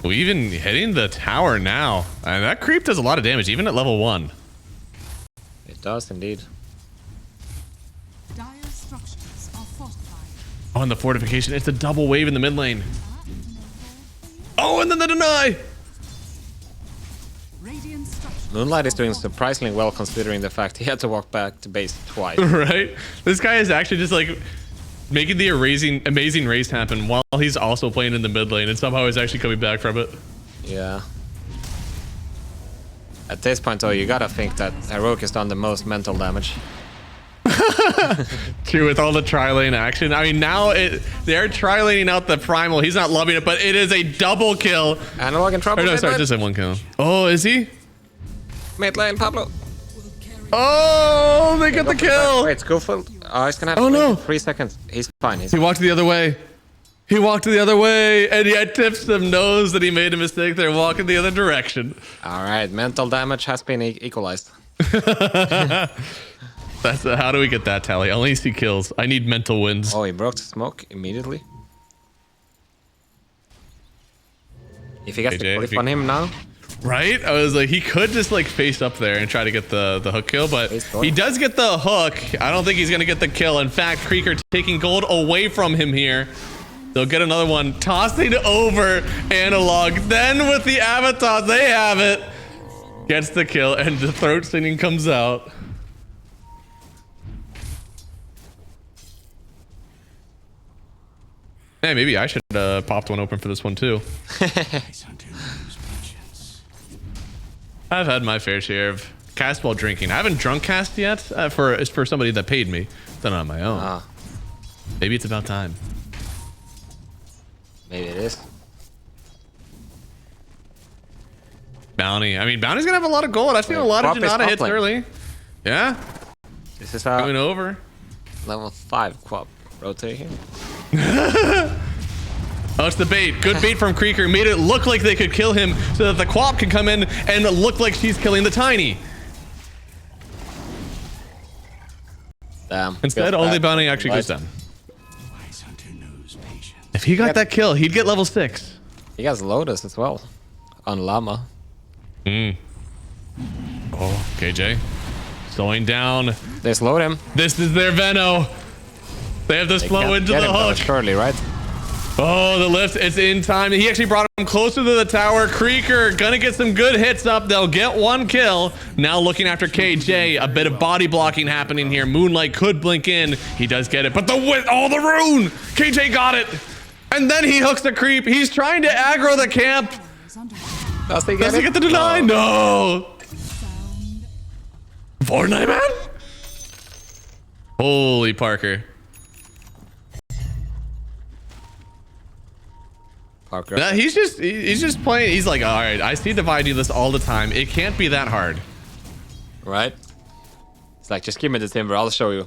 Well, even hitting the tower now. And that creep does a lot of damage, even at level 1. It does indeed. Dire structures are fortified. Oh, and the fortification. It's a double wave in the mid lane. Oh, and then the deny. Radiant structures. Moonlight is doing surprisingly well considering the fact he had to walk back to base twice. Right? This guy is actually just like making the amazing race happen while he's also playing in the mid lane and somehow is actually coming back from it. Yeah. At this point though, you gotta think that Heroic has done the most mental damage. True, with all the tri-lane action. I mean, now they're tri-laning out the primal. He's not loving it, but it is a double kill. Analog in trouble. Or no, mid sorry, lane. just in 1 kill. Oh, is he? Mid lane, Pablo. Oh, they get the kill. Wait, Schofield. Oh, he's gonna have Oh, to no. wait 3 seconds. He's fine. He's He walked the other way. He walked the other way, and yet Tipsum knows that he made a mistake. They're walking the other direction. All right, mental damage has been equalized. That's how do we get that tally? I only see kills. I need mental wins. Oh, he broke the smoke immediately. If he gets AJ, the if cliff you- on him now, Right? I was like, he could just like face up there and try to get the hook kill, but He's going. he does get the hook. I don't think he's going to get the kill. In fact, Krieger taking gold away from him here. They'll get another one. Tossing over Analog. Then with the avatar, they have it. Gets the kill and the throat singing comes out. Hey, maybe I should popped one open for this one too. I've had my fair share of cast while drinking. I haven't drunk cast yet for somebody that paid me. Done it on my own. ah, Maybe it's about time. maybe it is. Bounty. I mean, Bounty's gonna have a lot of gold. I've seen a lot of Pop is Janata top hits lane. early. Yeah, This is going over. level 5 quad rotating. Oh, it's the bait. Good bait from Krieger. Made it look like they could kill him so that the Quap can come in and look like she's killing the Tiny. Damn. Instead, feels only bad. Bounty actually goes Right. down. Wise hunter knows patience. If he got that kill, he'd get level 6. He has Lotus as well on Llama. Oh, KJ. Slowing down. They slowed him. This is their Veno. They have this They flow can't into get the him though, hook. surely, right? Oh, the lift. It's in time. He actually brought him closer to the tower. Krieger gonna get some good hits up. They'll get 1 kill. Now looking after KJ. A bit of body blocking happening here. Moonlight could blink in. He does get it. But the rune. KJ got it. And then he hooks the creep. He's trying to aggro the camp. Is under attack. Does he get Does it? he get the deny? No. Sound. Fortnite, man. Holy Parker. Parker. Yeah, he's just playing. He's like, all right, I see Divide do this all the time. It can't be that hard. Right? It's like, just give me the timber, I'll show you.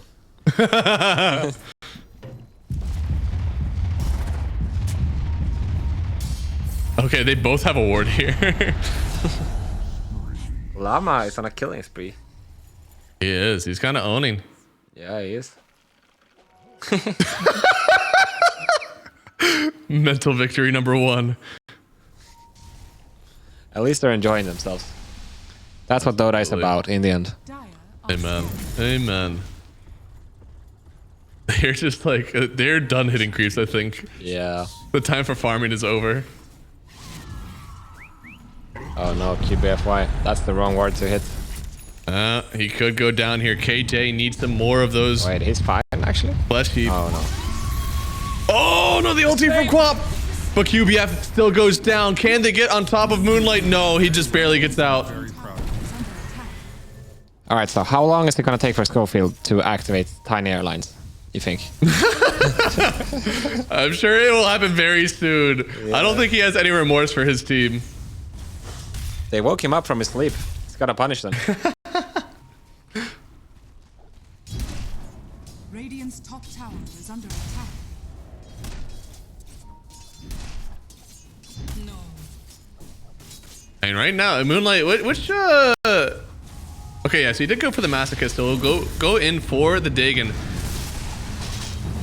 Okay, they both have a ward here. Llama is on a killing spree. He is. He's kind of owning. Yeah, he is. Mental victory number 1. At least they're enjoying themselves. That's what Dota is about in the end. Dire are Amen. Amen. They're just like, they're done hitting creeps, I think. Yeah. The time for farming is over. Oh no, QBFY. That's the wrong word to hit. He could go down here. KJ needs some more of those Wait, he's fine actually? flesh heap. Oh no. Oh no, the ulti from Quap. But QBF still goes down. Can they get on top of Moonlight? No, he just barely gets out. Very proud. Alright, so how long is it gonna take for Schofield to activate Tiny Airlines, you think? I'm sure it will happen very soon. I don't think he has any remorse for his team. They woke him up from his sleep. He's gotta punish them. Radiant's top tower is under attack. No. And right now, Moonlight, which okay, yeah, so he did go for the Masochist, so we'll go in for the Dagon.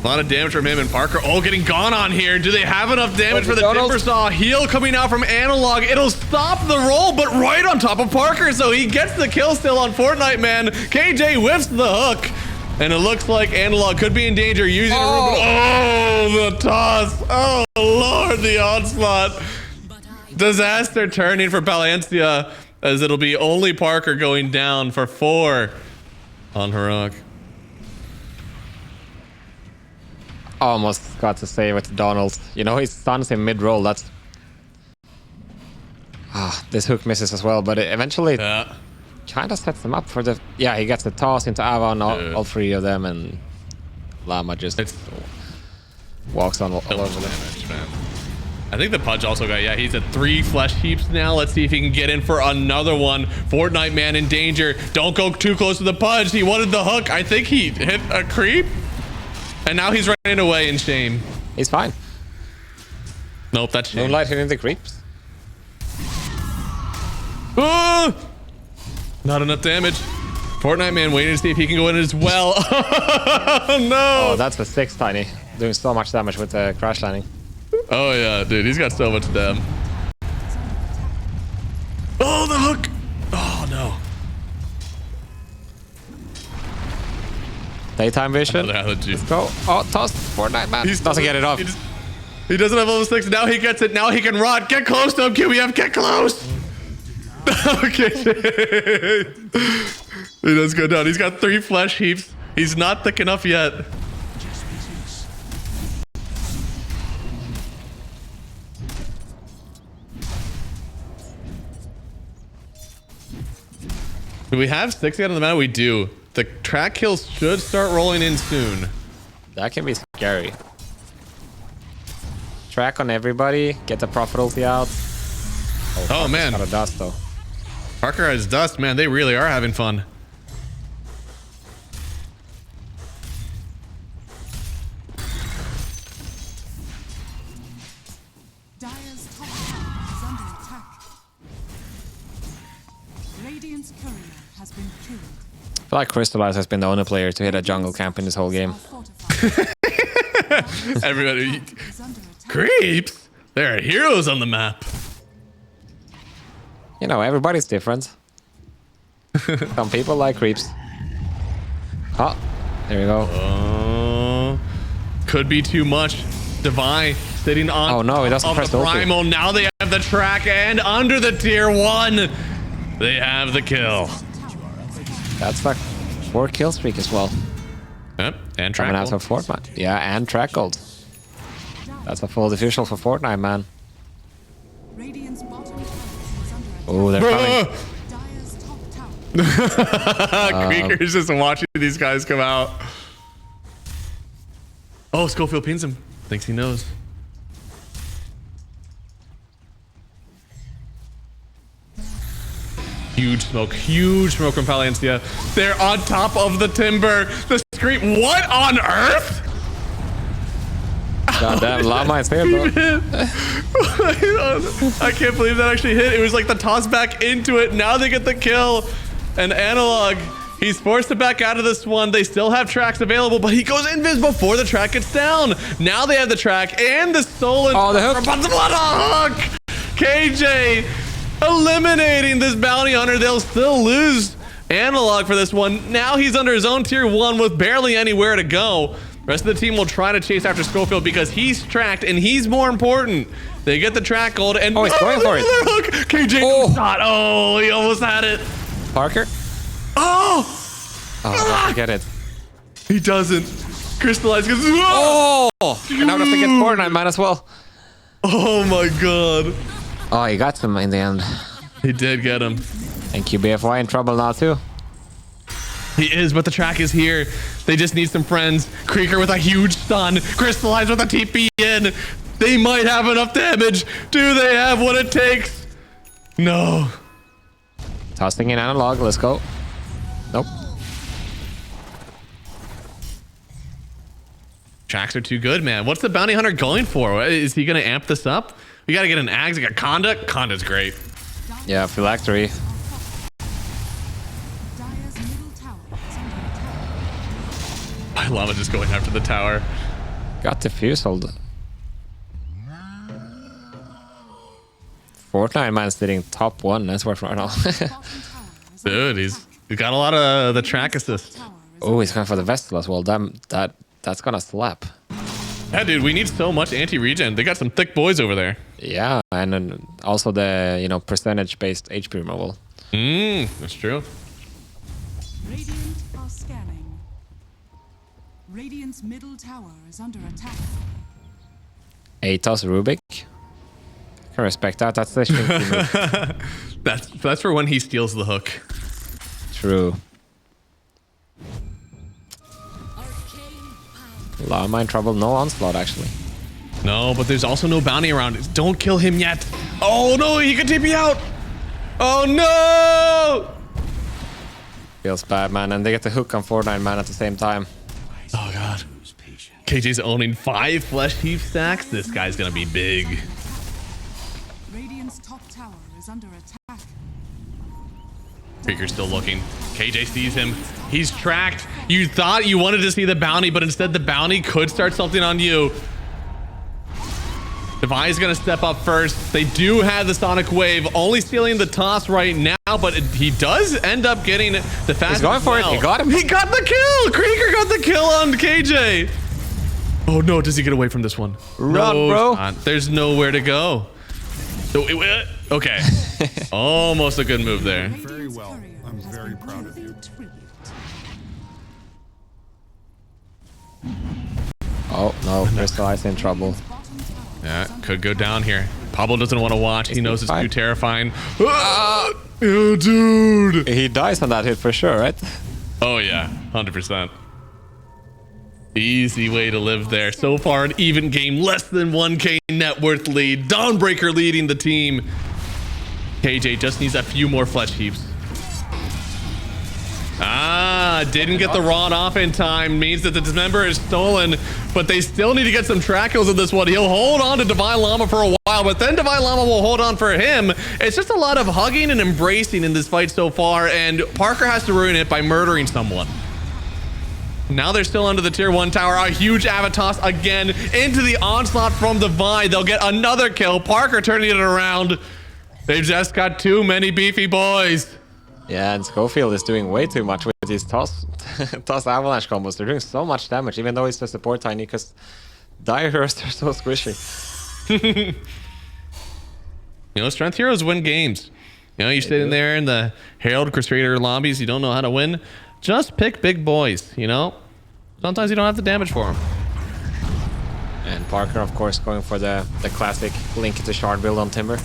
A lot of damage from him and Parker all getting gone on here. Do they have enough damage for the Timbersaw? Heal coming out from Analog. It'll stop the roll, but right on top of Parker, so he gets the kill still on Fortnite, man. KJ whiffs the hook, and it looks like Analog could be in danger using a Ruben. Oh, the toss. Oh, Lord, the onslaught. Disaster turning for Palianytsia, as it'll be only Parker going down for 4 on Heroic. Almost got to save it to Donald. You know, he stuns him mid-roll. That's... this hook misses as well, but it eventually kind of sets him up for the... Yeah, he gets the toss into Ava on all 3 of them, and Llama just walks on all over them. Damage, man. I think the Pudge also got, yeah, he's at 3 flesh heaps now. Let's see if he can get in for another one. Fortnite man in danger. Don't go too close to the Pudge. He wanted the hook. I think he hit a creep. And now he's running away in shame. He's fine. Nope, that's shame. Moonlight hitting the creeps. Not enough damage. Fortnite man waiting to see if he can go in as well. No. Oh, that's the 6 Tiny. Doing so much damage with the crash landing. Oh yeah, dude, he's got so much dam. Oh, the hook. Oh no. Daytime vision. Another allergy. Let's go. Oh, toss. Fortnite man. He doesn't get it off. He doesn't have level 6. Now he gets it. Now he can rot. Get close to him, QBF. Get close. Okay. He does go down. He's got 3 flesh heaps. He's not thick enough yet. Do we have 6 out of the map? We do. The track kills should start rolling in soon. That can be scary. Track on everybody. Get the Prophet ulti out. Oh man. Got a dust though. Parker has dust, man. They really are having fun. Dire's top tower is under attack. Radiant's courier has been killed. I feel like Crystallize has been the only player to hit a jungle camp in this whole game. Are fortified. Everybody. Is under attack. Creeps? There are heroes on the map. You know, everybody's different. Some people like creeps. Oh, there you go. Oh, could be too much. Divine sitting on Oh no, he doesn't of press the the ulti. primal. Now they have the track, and under the tier 1, they have the kill. That's like 4 kill streak as well. Yep, and track. Coming out of Fortnite. Yeah, and track gold. That's a full official for Fortnite, man. Radiant's bottom tower is under attack. Oh, they're coming. Dire's top tower. Creeker's just watching these guys come out. Oh, Schofield pins him. Thinks he knows. Huge smoke from Palianytsia. They're on top of the timber. The scream. What on earth? Goddamn, Llama is here, bro. I can't believe that actually hit. It was like the toss back into it. Now they get the kill. And Analog, he's forced to back out of this one. They still have tracks available, but he goes invis before the track gets down. Now they have the track and the soul. Oh, the hook. But what a hook! KJ eliminating this bounty hunter. They'll still lose analog for this one. Now he's under his own tier 1 with barely anywhere to go. Rest of the team will try to chase after Schofield because he's tracked and he's more important. They get the track gold and he's going for it. Hook. KJ shot. Oh, he almost had it. Parker? Oh, I get it. he doesn't. Crystallize goes. Oh! And now we have to get Fortnite, man, as well. Oh my god. Oh, he got him in the end. He did get him. And QBFY in trouble now, too. He is, but the track is here. They just need some friends. Creeker with a huge stun. Crystallize with a TP in. They might have enough damage. Do they have what it takes? No. Tossing in analog. Let's go. Nope. Tracks are too good, man. What's the bounty hunter going for? Is he going to amp this up? We got to get an Ags, like a Conda. Conda's great. Yeah, phylactery. Dire's middle tower is under attack. I love it just going after the tower. Got defused. Fortnite man sitting top 1. That's worth right now. Bottom tower is under Dude, he's got a lot of the track assists. tower is Oh, he's going for the Vestal as well. That's gonna slap. Yeah, dude, we need so much anti-regen. They got some thick boys over there. Yeah, and then also the percentage-based HP removal. That's true. Radiant are scanning. Radiant's middle tower is under attack. Atos Rubik. Can respect that. That's the shinky move. That's for when he steals the hook. True. Llama in trouble. No onslaught actually. No, but there's also no bounty around. Don't kill him yet. Oh no, he could TP out. Oh no! Feels bad, man. And they get the hook on Fortnite, man, at the same time. Oh god. KJ's owning 5 flesh heap stacks. This guy's gonna be big. Radiant's top tower is under attack. Creeker's still looking. KJ sees him. He's tracked. You thought you wanted to see the bounty, but instead the bounty could start something on you. Devi's gonna step up first. They do have the Sonic Wave, only stealing the toss right now, but he does end up getting the fast. He's going for it. He got him. He got the kill. Creeker got the kill on KJ. Oh no, does he get away from this one? Run, no, bro. it's not. There's nowhere to go. So okay. Almost a good move there. Very well. I'm very proud of you. Oh no, Crystal Ice in trouble. Yeah, could go down here. Pablo doesn't want to watch. He knows it's fine. too terrifying. Ah! Oh, dude. He dies on that hit for sure, right? Oh, yeah. 100%. Easy way to live there. So far, an even game. Less than 1K net worth lead. Dawnbreaker leading the team. KJ just needs a few more flesh heaps. Didn't get the rod off in time. Means that the dismember is stolen, but they still need to get some track kills in this one. He'll hold on to Divine Llama for a while, but then Divine Llama will hold on for him. It's just a lot of hugging and embracing in this fight so far, and Parker has to ruin it by murdering someone. Now they're still under the tier 1 tower. A huge Avatos again into the onslaught from Divine. They'll get another kill. Parker turning it around. They've just got too many beefy boys. Yeah, and Schofield is doing way too much with these toss avalanche combos. They're doing so much damage, even though he's the support tiny, because Dire Heroes are so squishy. You know, strength heroes win games. You know, you're sitting there in the Herald Crusader lobbies, you don't know how to win. Just pick big boys, you know? Sometimes you don't have the damage for them. And Parker, of course, going for the classic Link to Shard build on Timber.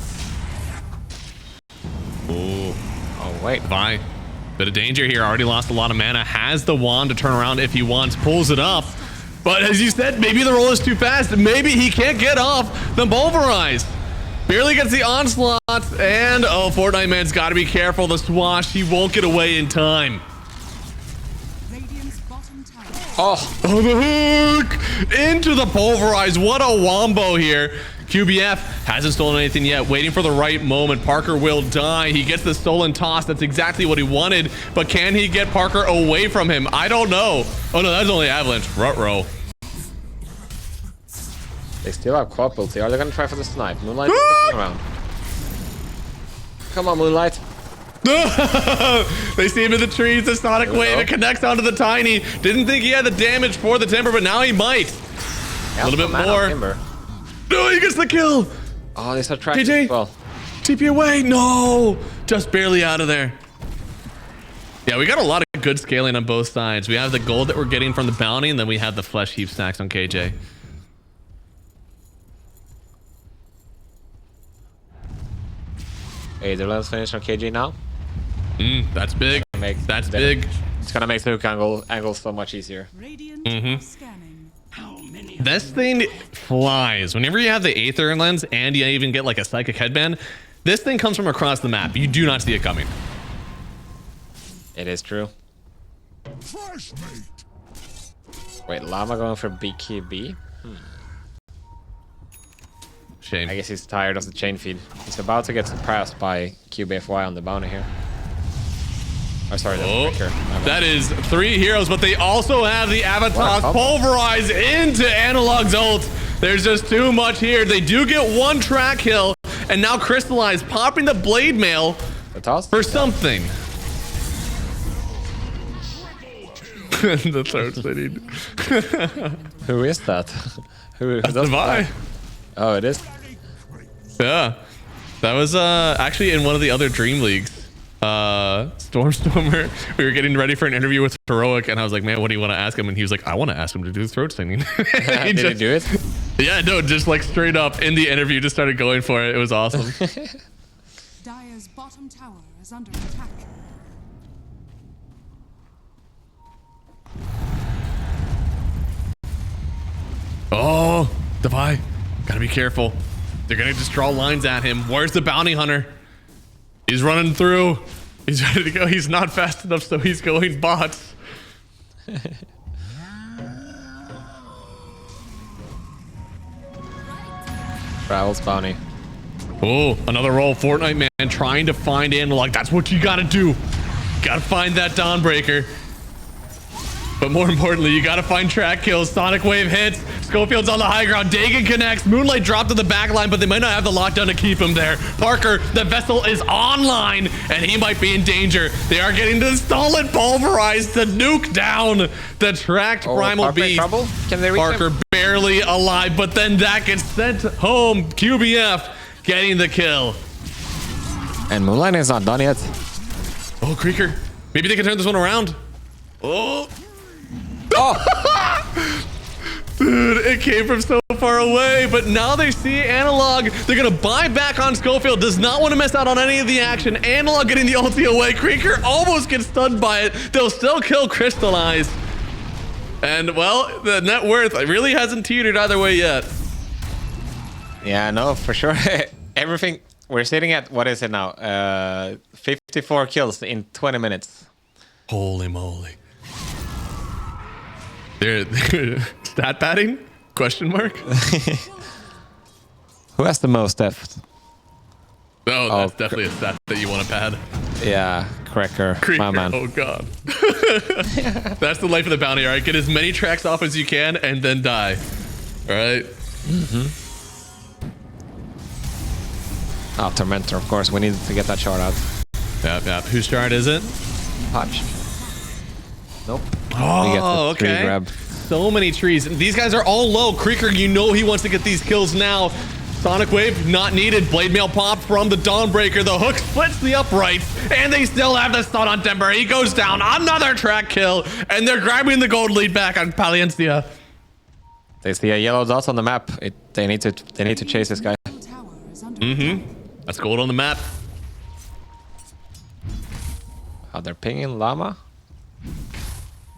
Ooh. Oh, wait. Vi. Bit of danger here. Already lost a lot of mana. Has the wand to turn around if he wants. Pulls it up. But as you said, maybe the roll is too fast. Maybe he can't get off the Pulverize. Barely gets the onslaught. And, oh, Fortnite man's got to be careful. The swash, he won't get away in time. Radiant's bottom tower. Oh, Oh, the hook! Into the Pulverize. What a wombo here. QBF hasn't stolen anything yet. Waiting for the right moment. Parker will die. He gets the stolen toss. That's exactly what he wanted. But can he get Parker away from him? I don't know. Oh, no, that's only Avalanche. Ruh-roh. they still have quad ulti. Are they going to try for the snipe? Moonlight is sticking around. Come on, Moonlight. They see him in the trees. The Sonic Wave. It connects onto the Tiny. Didn't think he had the damage for the Timber, but now he might. Yeah, a little bit more. Timber. No, he gets the kill. Oh, they start tracking KJ. as well. TP away. No. Just barely out of there. Yeah, we got a lot of good scaling on both sides. We have the gold that we're getting from the bounty, and then we have the flesh heap stacks on KJ. Hey, the last finish on KJ now. That's big. That's big. It's gonna make Luke angles so much easier. Radiant are scanning. How many? This thing flies. Whenever you have the Aether lens and you even get like a psychic headband, this thing comes from across the map. You do not see it coming. It is true. Fresh meat. Wait, Llama going for BKB? Shame. I guess he's tired of the chain feed. He's about to get surpassed by QBFY on the bounty here. Oh, sorry, that's Oh, Breaker. that is 3 heroes, but they also have the avatars What? pulverized into Analog's ult. There's just too much here. They do get 1 track kill, and now Crystallize popping the blade mail The toss? for something. The throat sitting. Who is that? who That's does Levi. that? Oh, it is? Yeah. That was actually in one of the other Dream Leagues. Stormstormer, we were getting ready for an interview with Heroic, and I was like, man, what do you want to ask him? And he was like, I want to ask him to do throat singing. Did he do it? Yeah, no, just like straight up in the interview, just started going for it. It was awesome. Dire's bottom tower is under attack. Oh, Devi, gotta be careful. They're gonna just draw lines at him. Where's the bounty hunter? He's running through. He's ready to go. He's not fast enough, so he's going bots. Travels bounty. Oh, another roll. Fortnite man trying to find Analog. That's what you gotta do. Gotta find that Dawnbreaker. But more importantly, you gotta find track kills. Sonic Wave hits. Schofield's on the high ground. Dagon connects. Moonlight dropped to the back line, but they might not have the lockdown to keep him there. Parker, the vessel is online, and he might be in danger. They are getting the solid pulverized to nuke down the tracked primal Parker in beast. trouble? Can they reach Parker him? barely alive, but then that gets sent home. QBF getting the kill. And Moonlight is not done yet. Oh, Creeker. Maybe they can turn this one around. Oh. Dude, it came from so far away, but now they see Analog. They're gonna buy back on Schofield. Does not want to miss out on any of the action. Analog getting the ulti away. Creeker almost gets stunned by it. They'll still kill Crystallize. And well, the net worth really hasn't teetered either way yet. Yeah, no, for sure. Everything, we're sitting at, what is it now? 54 kills in 20 minutes. Holy moly. They're stat padding? Question mark? Who has the most depth? Oh, that's definitely a stat that you want to pad. Yeah, Cracker, Creeper. my man. Oh god. That's the life of the bounty, alright? Get as many tracks off as you can and then die. Alright? Oh, Tormentor, of course. We needed to get that shard out. Yep. Whose shard is it? Punch. Nope. Oh, We get the tree okay. grab. So many trees. These guys are all low. Creeker, you know he wants to get these kills now. Sonic Wave, not needed. Blade Mail pop from the Dawnbreaker. The hook splits the upright, and they still have the stun on Timber. He goes down. Another track kill, and they're grabbing the gold lead back on Palianytsia. They see a yellow dot on the map. They need to chase this guy. Tower is under attack. That's gold on the map. Oh, they're pinging Llama.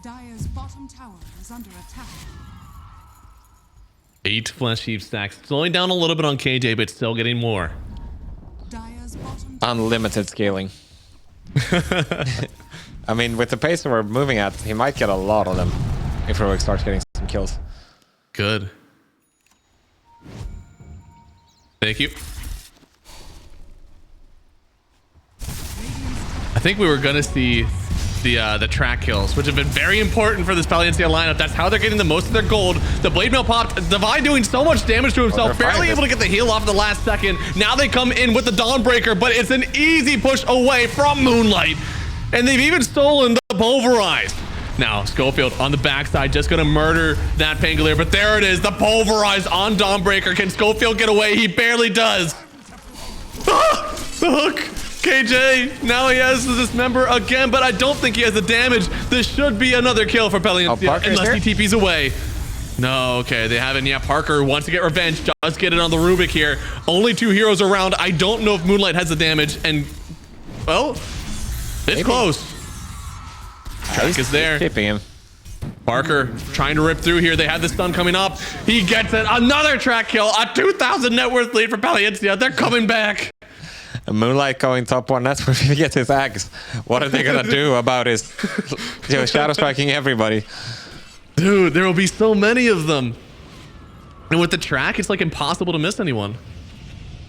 Dire's bottom tower is under attack. 8 flesh heap stacks. Slowing down a little bit on KJ, but still getting more. Dire's bottom Unlimited scaling. I mean, with the pace we're moving at, he might get a lot of them if Heroic starts getting some kills. Good. Thank you. I think we were gonna see the track kills, which have been very important for this Palianytsia lineup. That's how they're getting the most of their gold. The blade mail popped. Divide doing so much damage to himself, barely able to get the heal off at the last second. Now they come in with the Dawnbreaker, but it's an easy push away from Moonlight. And they've even stolen the Pulverize. Now, Schofield on the backside, just going to murder that Pangolier. But there it is, the Pulverize on Dawnbreaker. Can Schofield get away? He barely does. Ah, the hook. KJ, now he has to dismember again, but I don't think he has the damage. This should be another kill for Palianytsia, unless he TP's away. No, okay, they haven't. Yeah, Parker wants to get revenge. Does get it on the Rubik here. Only 2 heroes around. I don't know if Moonlight has the damage, and, well, it's close. Track is there. Keeping him. Parker trying to rip through here. They have the stun coming up. He gets it. Another track kill. A 2,000 net worth lead for Palianytsia. They're coming back. Moonlight going top 1. That's where he gets his axe. What are they gonna do about his shadow striking everybody? Dude, there will be so many of them. And with the track, it's like impossible to miss anyone.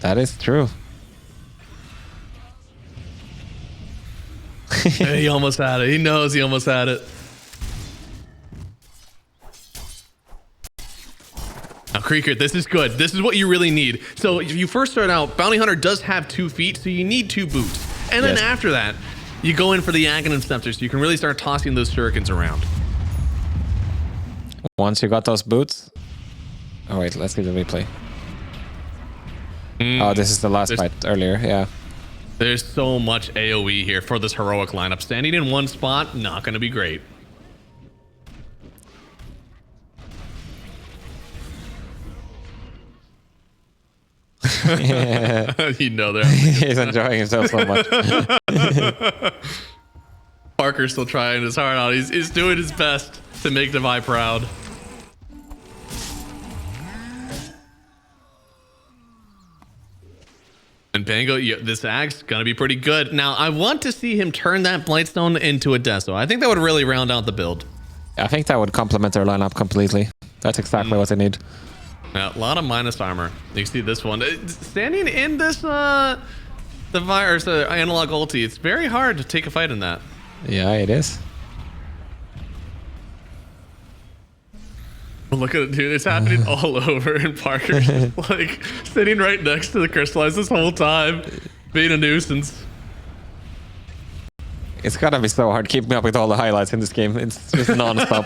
That is true. He almost had it. He knows he almost had it. Now, Creeker, this is good. This is what you really need. So if you first start out, Bounty Hunter does have 2 feet, so you need 2 boots. And then after that, you go in for the Aghanim Scepter, so you can really start tossing those shurikens around. Once you got those boots. Oh wait, let's get the replay. Oh, this is the last fight earlier. Yeah. There's so much AoE here for this heroic lineup. Standing in one spot, not going to be great. You know they're He's enjoying himself so much. Parker's still trying his heart out. He's doing his best to make Devi proud. And Bango, this axe gonna be pretty good. Now, I want to see him turn that Blightstone into a Deso. I think that would really round out the build. I think that would complement their lineup completely. That's exactly what they need. Yeah, a lot of minus armor. You see this one. Standing in this the virus analog ulti, it's very hard to take a fight in that. Yeah, it is. Look at it, dude. It's happening all over, and Parker's just, like sitting right next to the crystallize this whole time, being a nuisance. It's gotta be so hard keeping up with all the highlights in this game. It's just non-stop.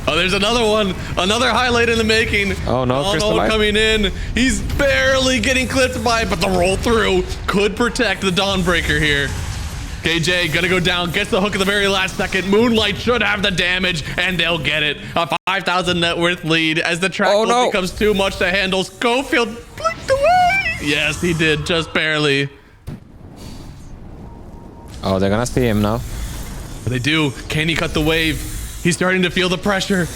Oh, there's another one. Another highlight in the making. Oh no, Crystallize coming in. He's barely getting clipped by it, but the roll through could protect the Dawnbreaker here. KJ gonna go down, gets the hook at the very last second. Moonlight should have the damage, and they'll get it. A 5,000 net worth lead as the track becomes too much to handle. Schofield blinked away. Yes, he did, just barely. Oh, they're gonna see him now. They do. Can he cut the wave? He's starting to feel the pressure.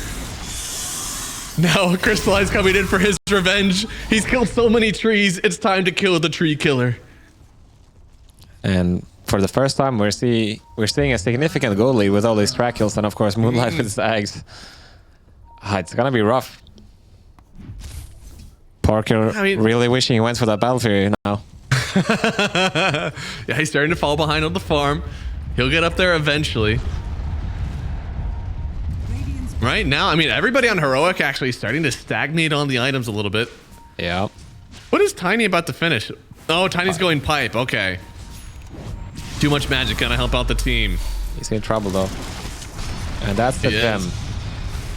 Now Crystallize coming in for his revenge. He's killed so many trees. It's time to kill the tree killer. And for the first time, we're seeing a significant goal lead with all these track kills, and of course Moonlight with his eggs. It's gonna be rough. Parker really wishing he went for that Battle Fury now. Yeah, he's starting to fall behind on the farm. He'll get up there eventually. Right now, I mean, everybody on Heroic actually starting to stagnate on the items a little bit. Yeah. What is Tiny about to finish? Oh, Tiny's going pipe. Okay. Too much magic gonna help out the team. He's in trouble though. And that's the gem.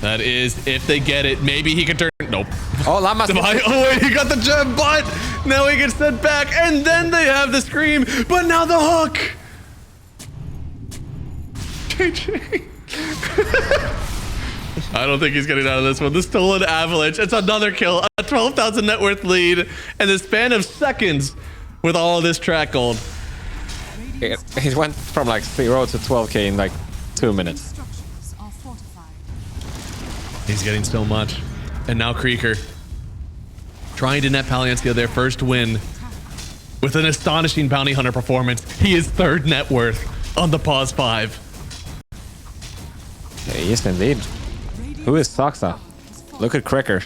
That is, if they get it, maybe he can turn. Nope. Oh, Llama. Oh wait, he got the gem, but now he gets sent back, and then they have the scream, but now the hook. JJ. I don't think he's getting out of this one. The stolen avalanche. It's another kill. A 12,000 net worth lead, and the span of seconds with all of this track gold. He went from like 0 to 12k in like 2 minutes. Structures are fortified. He's getting so much. And now Creeker trying to net Palianytsia their first win with an astonishing bounty hunter performance. He is 3rd net worth on the pause 5. Yes, indeed. Who is Saksa? Look at Creeker.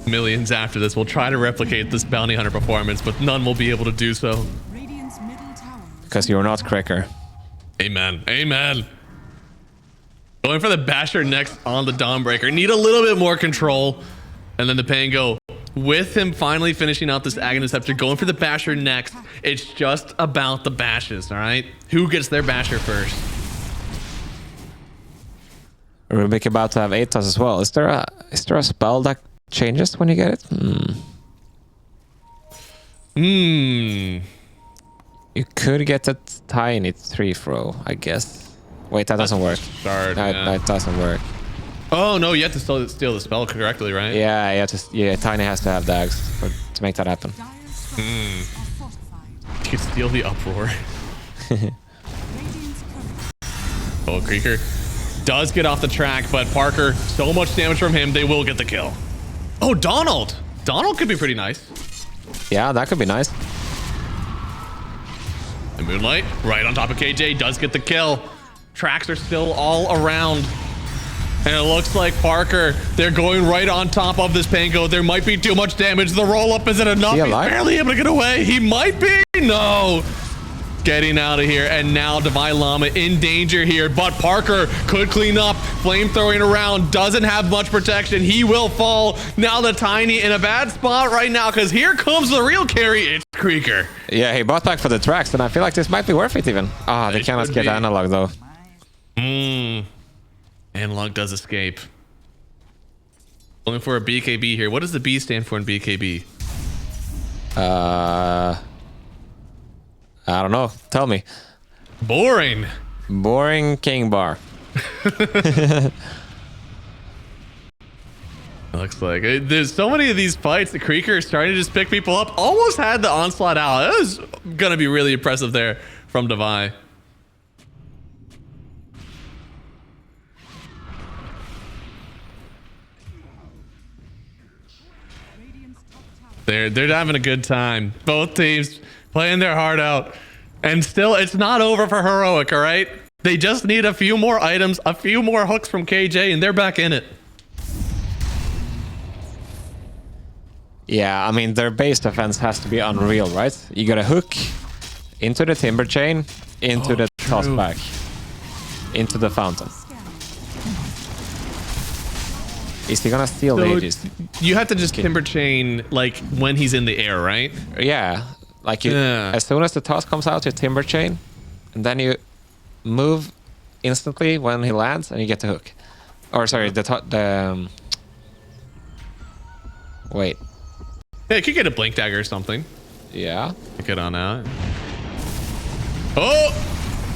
Millions after this will try to replicate this bounty hunter performance, but none will be able to do so. Radiant's middle tower. Because you're not Cracker. Amen. Amen. Going for the Basher next on the Dawnbreaker. Need a little bit more control. And then the Pango, with him finally finishing out this Aghanim Scepter, going for the Basher next. It's just about the bashes, all right? Who gets their Basher first? Rubik about to have Atos as well. Is there a spell that changes when you get it? You could get a tiny 3-throw, I guess. Wait, that doesn't work. Shard, That doesn't work. Oh, no, you have to still steal the spell correctly, right? Yeah, Tiny has to have dags to make that happen. Dire structures are fortified. You can steal the Uproar. Radiant's current. Oh, Creeker does get off the track, but Parker, so much damage from him, they will get the kill. Oh, Donald. Donald could be pretty nice. Yeah, that could be nice. And Moonlight, right on top of KJ, does get the kill. Tracks are still all around. And it looks like Parker, they're going right on top of this Pango. There might be too much damage. The roll-up isn't enough. He's barely able to get away. He might be. No. Getting out of here. And now Divine Llama in danger here. But Parker could clean up. Flamethrowing around. Doesn't have much protection. He will fall. Now the Tiny in a bad spot right now because here comes the real carry. It's Creeker. Yeah, he bought back for the tracks, and I feel like this might be worth it even. Ah, they cannot get analog though. Analog does escape. Going for a BKB here. What does the B stand for in BKB? I don't know. Tell me. Boring. Boring King Bar. Looks like there's so many of these fights. The Creeker is starting to just pick people up. Almost had the onslaught out. That was gonna be really impressive there from Devi. They're having a good time. Both teams playing their heart out. And still, it's not over for Heroic, all right? They just need a few more items, a few more hooks from KJ, and they're back in it. Yeah, I mean, their base defense has to be unreal, right? You got a hook into the timber chain, into the toss back, into the fountain. Is he gonna steal the Aegis? You have to just timber chain like when he's in the air, right? Yeah, like as soon as the toss comes out, you timber chain, and then you move instantly when he lands, and you get the hook. Or sorry, wait. Yeah, you could get a blink dagger or something. Yeah. Get on out. Oh!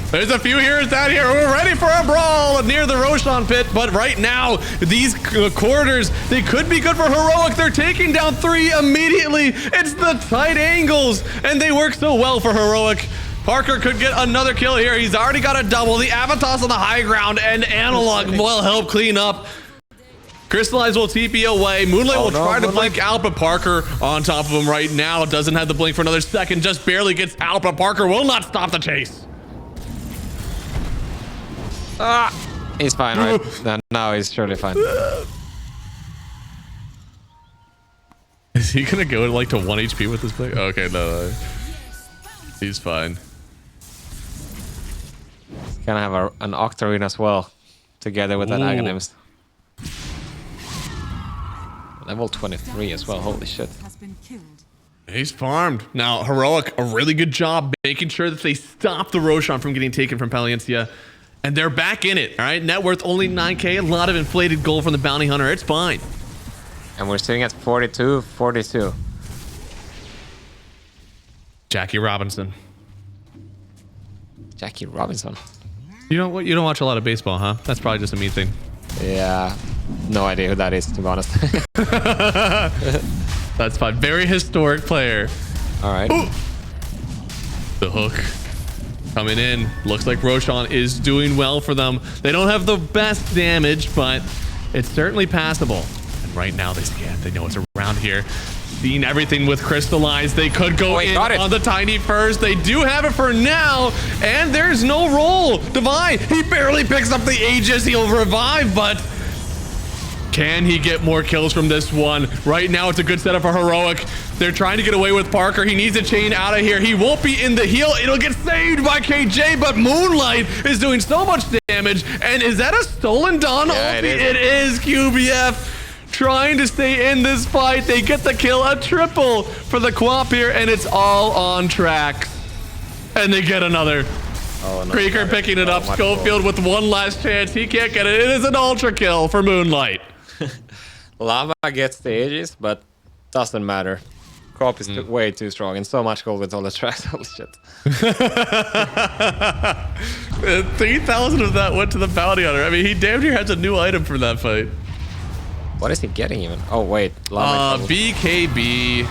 There's a few heroes down here. We're ready for a brawl near the Roshan pit, but right now, these quarters, they could be good for Heroic. They're taking down 3 immediately. It's the tight angles, and they work so well for Heroic. Parker could get another kill here. He's already got a double. The Avatos on the high ground, and Analog will help clean up. Crystallize will TP away. Moonlight will try to blink out, but Parker on top of him right now. Doesn't have the blink for another second. Just barely gets out, but Parker will not stop the chase. He's fine, right? No, he's surely fine. Is he gonna go like to 1 HP with this blink? Okay, no. He's fine. He's gonna have an Octarine as well, together with that Aghanims. Level 23 as well, holy shit. Has been killed. He's farmed. Now, Heroic, a really good job making sure that they stop the Roshan from getting taken from Palianytsia. And they're back in it, all right? Net worth only 9K, a lot of inflated gold from the bounty hunter. It's fine. And we're sitting at 42, 42. Jackie Robinson. Jackie Robinson. You don't watch a lot of baseball, huh? That's probably just a me thing. Yeah, no idea who that is, to be honest. That's fine. Very historic player. All right. Ooh. The hook coming in. Looks like Roshan is doing well for them. They don't have the best damage, but it's certainly passable. And right now they scan. They know it's around here. Seeing everything with Crystallize. They could go in on the Tiny first. They do have it for now. And there's no roll. Divine, he barely picks up the Aegis. He'll revive, but Can he get more kills from this one? Right now, it's a good setup for Heroic. They're trying to get away with Parker. He needs a chain out of here. He won't be in the heal. It'll get saved by KJ, but Moonlight is doing so much damage. And is that a stolen Dawn ulti? It is QBF trying to stay in this fight. They get the kill, a triple for the Quap here, and it's all on track. And they get another. Oh, no, Creeker picking it up. Schofield with one last chance. He can't get it. It is an ultra kill for Moonlight. Lava gets the Aegis, but doesn't matter. Crop is way too strong and so much gold with all the tracks. Holy shit. 3,000 of that went to the bounty hunter. I mean, he damn near has a new item for that fight. What is he getting even? Oh, wait. Lava BKB.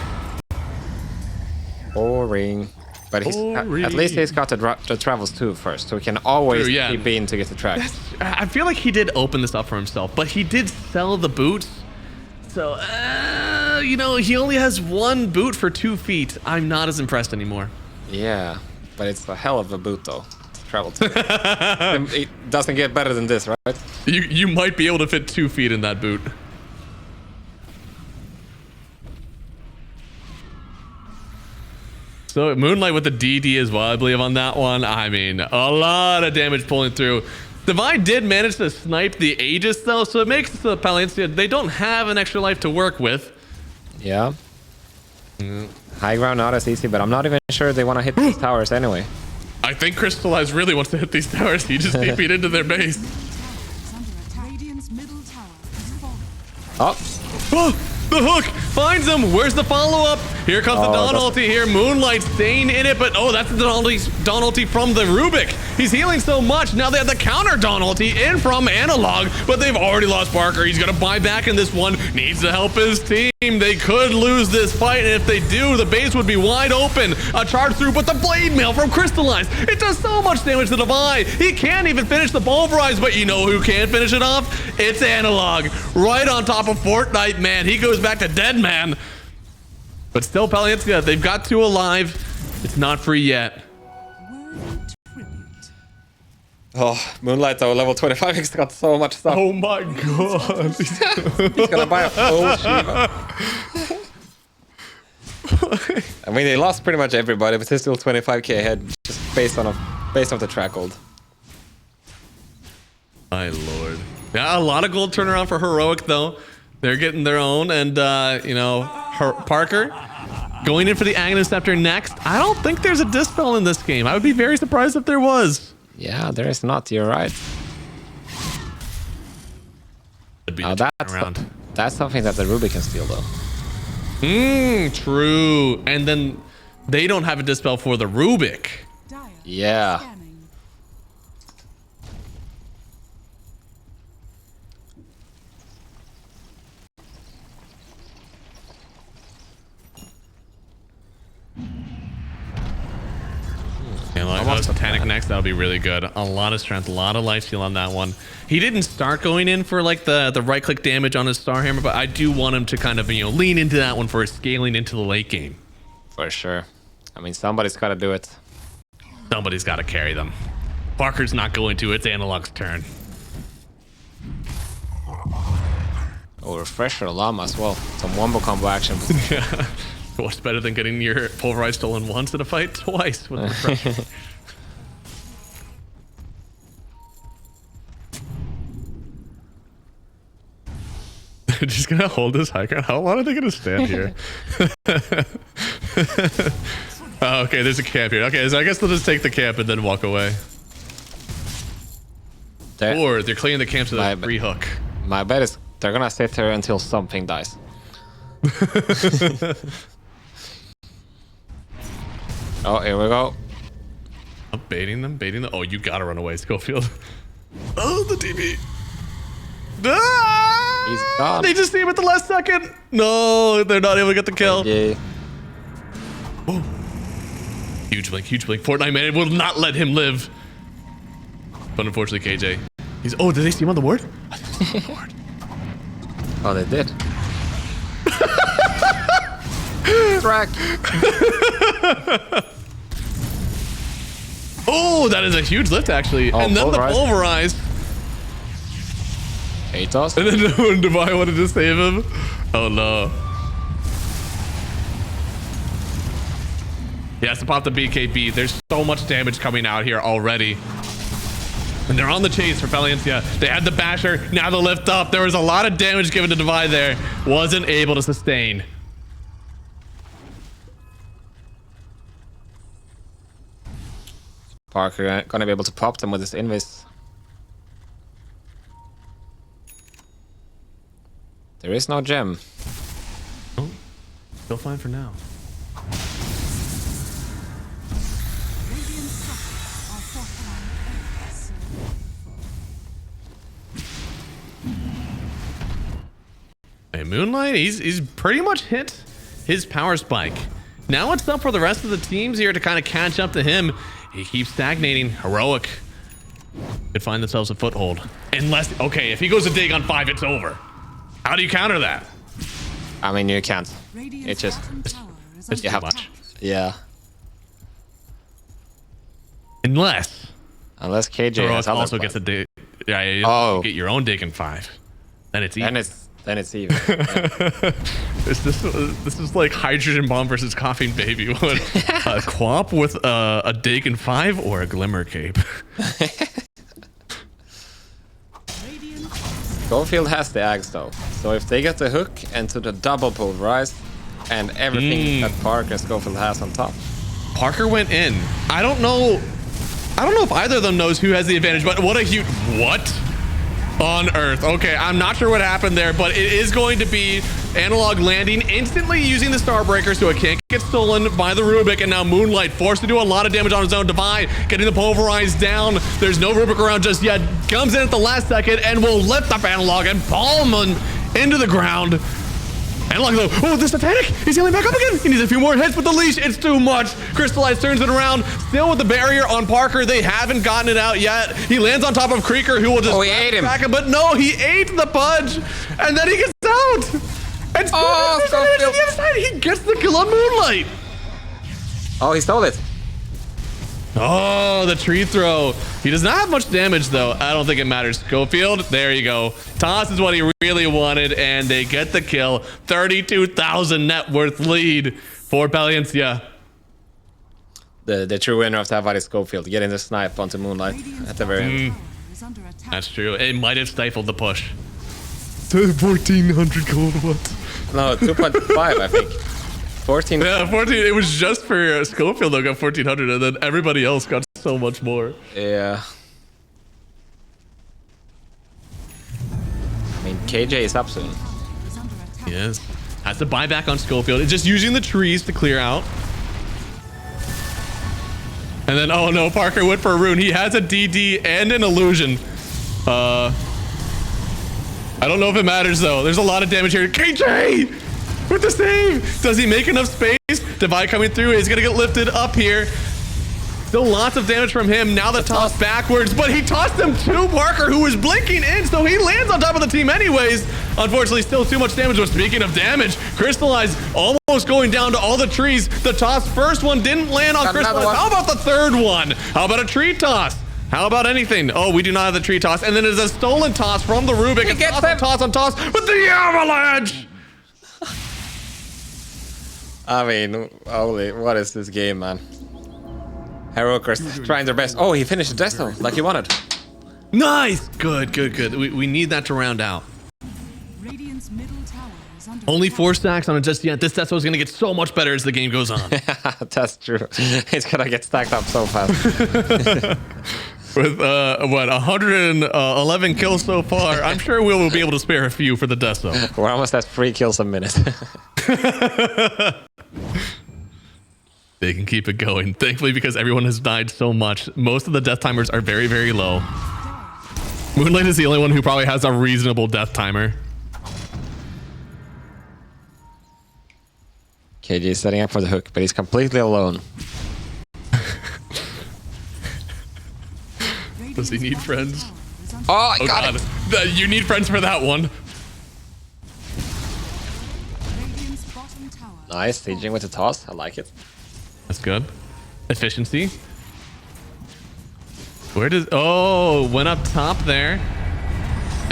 Boring. But he's, at least he's got the travels too first, so he can always keep in to get the tracks. I feel like he did open this up for himself, but he did sell the boots. So, you know, he only has one boot for 2 feet. I'm not as impressed anymore. Yeah, but it's a hell of a boot though. Travel to. It doesn't get better than this, right? You might be able to fit 2 feet in that boot. So Moonlight with the DD as well, I believe, on that one. I mean, a lot of damage pulling through. Divine did manage to snipe the Aegis though, so it makes the Palianytsia, they don't have an extra life to work with. Yeah. High ground not as easy, but I'm not even sure they want to hit these towers anyway. I think Crystallize really wants to hit these towers. He just TP'd into their base. Radiant's middle tower has fallen. Oh. The hook finds him. Where's the follow-up? Here comes the Dawn ulti here. Moonlight staying in it, but oh, that's the Dawn ulti from the Rubik. He's healing so much. Now they have the counter Dawn ulti in from Analog, but they've already lost Parker. He's going to buy back in this one. Needs to help his team. They could lose this fight, and if they do, the base would be wide open. A charge through, but the Blade Mail from Crystallize. It does so much damage to Divine. He can't even finish the Pulverize, but you know who can finish it off? It's Analog. Right on top of Fortnite, man. He goes back to Dead Man. But still, Palianytsia, they've got 2 alive. It's not free yet. Oh, Moonlight though, level 25, he's got so much stuff. Oh my god. He's gonna buy a full Shiva. I mean, they lost pretty much everybody, but they're still 25k ahead, just based off the track gold. My lord. Yeah, a lot of gold turnaround for Heroic though. They're getting their own, and you know, Parker going in for the Aghanim Scepter next. I don't think there's a Dispel in this game. I would be very surprised if there was. Yeah, there is not. You're right. Now that's something that the Ruby can steal, though. True. And then they don't have a Dispel for the Rubik. Yeah. And like Titanic next, that'll be really good. A lot of strength, a lot of life steal on that one. He didn't start going in for like the right click damage on his Star Hammer, but I do want him to kind of, you know, lean into that one for his scaling into the late game. For sure. I mean, somebody's got to do it. Somebody's got to carry them. Parker's not going to. It's Analog's turn. Oh, refresher llama as well. Some wombo combo action. Yeah. What's better than getting your Pulverize stolen once in a fight? Twice with refresher. They're just gonna hold this high ground. How long are they gonna stand here? Oh, okay, there's a camp here. Okay, so I guess they'll just take the camp and then walk away. Or they're clearing the camp to the free hook. My bet is they're gonna sit here until something dies. Oh, here we go. I'm baiting them, Oh, you gotta run away, Schofield. Oh, the DB. Ah! He's gone. They just see him at the last second. No, they're not able to get the kill. Yeah. Oh. Huge blink, huge blink. Fortnite man will not let him live. But unfortunately, KJ. He's. Oh, did they see him on the ward? I think they see him on the ward. Oh, they did. Track. Oh, that is a huge lift, actually. Oh, and then Pulverize. the Pulverize. Atos? And then when Divine wanted to save him. Oh no. He has to pop the BKB. There's so much damage coming out here already. And they're on the chase for Palianytsia. They had the basher, now the lift up. There was a lot of damage given to Divine there. Wasn't able to sustain. Parker gonna be able to pop them with his invis. There is no gem. Oh, still fine for now. Radiant structures are fortified. Hey, Moonlight, he's pretty much hit his power spike. Now it's up for the rest of the teams here to kind of catch up to him. He keeps stagnating. Heroic could find themselves a foothold. Unless, okay, if he goes to dig on 5, it's over. How do you counter that? I mean, you can't. Radiant's It just... bottom tower is It's under too attack. much. Yeah. Unless Unless KJ Heroic has other also plans. gets a dig. Yeah, you get your own dig in 5. Then it's easy. Then it's even. Yeah. This is like hydrogen bomb versus coughing baby. What, a quap with a dig in 5 or a glimmer cape? Radiant Schofield has the Ags though. So if they get the hook and to the double pulverize and everything that Parker and Schofield has on top. Parker went in. I don't know if either of them knows who has the advantage, but what a huge... What on earth? Okay, I'm not sure what happened there, but it is going to be Analog landing instantly using the Starbreaker so it can't get stolen by the Rubik, and now Moonlight forced to do a lot of damage on his own. Divine getting the pulverize down. There's no Rubik around just yet. Comes in at the last second and will lift up Analog and palm him into the ground. Analog though, oh, the Satanic, he's healing back up again. He needs a few more hits with the leash. It's too much. Crystallize turns it around. Still with the barrier on Parker. They haven't gotten it out yet. He lands on top of Creeker, who will just he ate him. back him. But no, he ate the pudge. And then he gets out. And Oh, on the other side, he gets the kill on Moonlight. Oh, he stole it. Oh, the tree throw. He does not have much damage, though. I don't think it matters. Schofield, there you go. Toss is what he really wanted, and they get the kill. 32,000 net worth lead for Palianytsia. The true winner of that fight is Schofield, getting the snipe onto Moonlight at the very end. tower is under attack. That's true. It might have stifled the push. 1,400 gold, what? No, 2.5, I think. 14. Yeah, 14. It was just for Schofield, though, got 1,400, and then everybody else got so much more. Yeah. I mean, KJ is up soon. Is under attack. Yes. Has to buy back on Schofield. It's just using the trees to clear out. And then, oh no, Parker went for a rune. He has a DD and an illusion. I don't know if it matters, though. There's a lot of damage here. KJ with the save. Does he make enough space? Divide coming through. He's going to get lifted up here. Still lots of damage from him. Now the toss backwards, but he tossed him to Parker, who was blinking in, so he lands on top of the team anyways. Unfortunately, still too much damage. But speaking of damage, Crystallize almost going down to all the trees. The toss first one didn't land on Got another Crystallize. one. How about the third one? How about a tree toss? How about anything? Oh, we do not have the tree toss. And then there's a stolen toss from the Rubik. It's gets toss them. on toss with the avalanche. I mean, holy, what is this game, man? Heroic are trying their best. Oh, he finished the death though, like he wanted. Nice. Good, good, good. We need that to round out. Radiant's middle tower is under Only attack. 4 stacks on it just yet. This Death is going to get so much better as the game goes on. That's true. It's gonna get stacked up so fast. With, what, 111 kills so far. I'm sure we will be able to spare a few for the Death Zone. We're almost at 3 kills a minute. They can keep it going. Thankfully, because everyone has died so much, most of the death timers are very, very low. Moonlight is the only one who probably has a reasonable death timer. KJ is setting up for the hook, but he's completely alone. Does he need friends? Oh, I Oh got god, it. you need friends for that one. Radiant's bottom tower. Nice, staging with the toss. I like it. That's good. Efficiency. Where does... Oh, went up top there.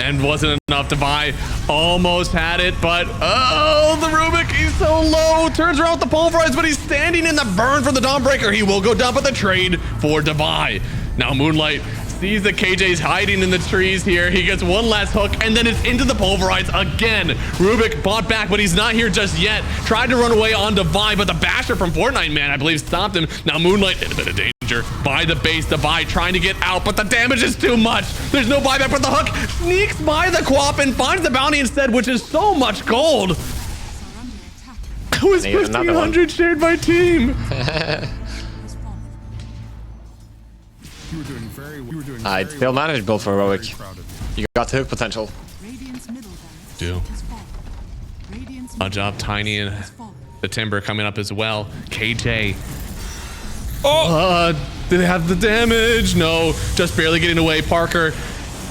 And wasn't enough. Devi almost had it, but oh, the Rubik, he's so low. Turns around with the pulverize, but he's standing in the burn for the Dawnbreaker. He will go down with the trade for Devi. Now Moonlight sees that KJ's hiding in the trees here. He gets one last hook, and then it's into the pulverize again. Rubik bought back, but he's not here just yet. Tried to run away on Devi, but the basher from Fortnite Man, I believe, stopped him. Now Moonlight in a bit of danger by the base. Devi trying to get out, but the damage is too much. There's no buyback, but the hook sneaks by the Quap and finds the bounty instead, which is so much gold. Are under attack. That was Need another one. 1,500 shared by team. Has fallen. You were doing very well. You were doing It's very still well. manageable for Very Heroic. proud of you. You got hook potential. Radiant's middle barracks Do. has fallen. Radiant's Good job, Tiny, and has fallen. the Timber coming up as well. KJ. Oh, did they have the damage? No, just barely getting away. Parker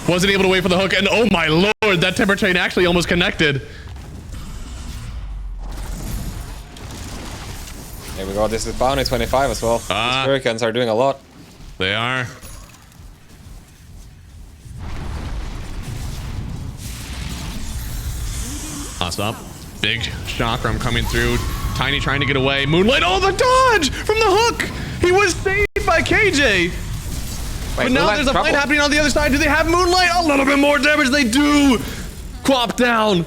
wasn't able to wait for the hook, and oh my lord, that Timber chain actually almost connected. Here we go. This is bounty 25 as well. These Hurricanes are doing a lot. They are. Us up. Big chakram coming through. Tiny trying to get away. Moonlight. Oh, the dodge from the hook. He was saved by KJ. But now Moonlight's there's a fight trouble. happening on the other side. Do they have Moonlight? A little bit more damage. They do. Quap down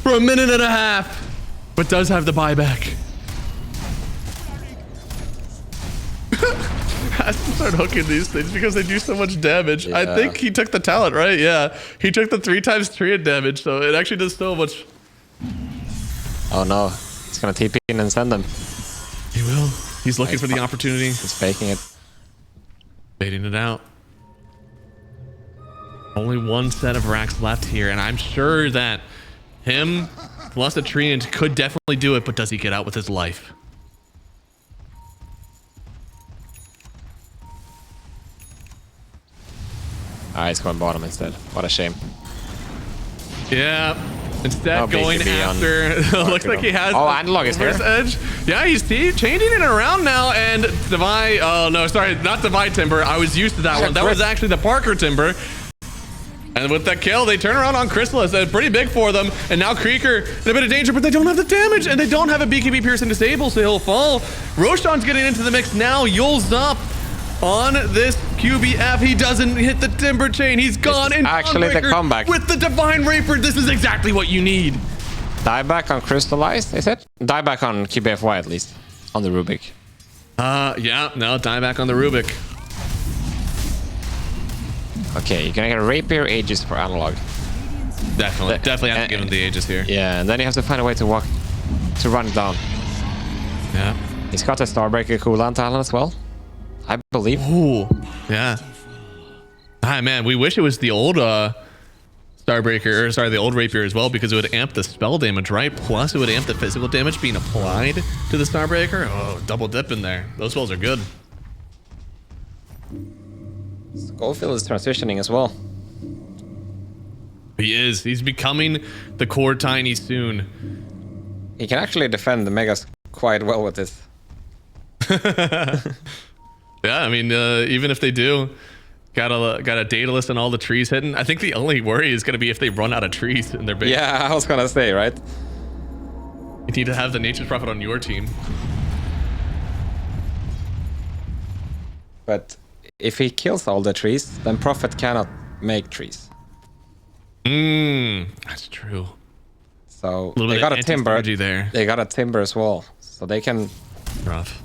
for a minute and a half. But does have the buyback. Has to start hooking these things because they do so much damage. I Yeah. think he took the talent, right? Yeah. He took the 3x Triad damage, so it actually does so much. Oh no. He's gonna TP in and send them. He will. He's looking for the opportunity. He's faking it. Baiting it out. Only one set of racks left here, and I'm sure that him plus a Treant could definitely do it, but does he get out with his life? He's going bottom instead. What a shame. Yeah. Instead, Oh, going BKB on after. Looks like he has. Oh, the Analog is here. first edge. Yeah, he's changing it around now. And Devi. Oh no, sorry, not Devi Timber. I was used to that one. That was actually the Parker Timber. And with that kill, they turn around on Chrysalis. That's pretty big for them. And now Creeker in a bit of danger, but they don't have the damage, and they don't have a BKB Pearson disable, so he'll fall. Roshan's getting into the mix now. Yule's up on this QBF. He doesn't hit the Timber chain. He's gone. is And actually the Dawnbreaker comeback. with the Divine Raper. This is exactly what you need. Dieback on Crystallized, is it? Dieback on QBFY at least. On the Rubik. Yeah, no, dieback on the Rubik. Okay, you're gonna get a Rapier Aegis for Analog. Definitely have to give him the Aegis here. Yeah, and then you have to find a way to run it down. Yeah. He's got a Starbreaker cooldown talent as well, I believe. Ooh, yeah. Ah, man, we wish it was the old Starbreaker, or sorry, the old Rapier as well, because it would amp the spell damage, right? Plus, it would amp the physical damage being applied to the Starbreaker. Oh, double dip in there. Those spells are good. Schofield is transitioning as well. He is. He's becoming the core Tiny soon. He can actually defend the Megas quite well with this. Yeah, I mean, even if they do, got a data list on all the trees hidden. I think the only worry is going to be if they run out of trees in their base. Yeah, I was gonna say, right? You need to have the Nature's Prophet on your team. But if he kills all the trees, then Prophet cannot make trees. That's true. So Little they bit got of a Timber. anti-synergy there. They got a Timber as well, so they can. Rough.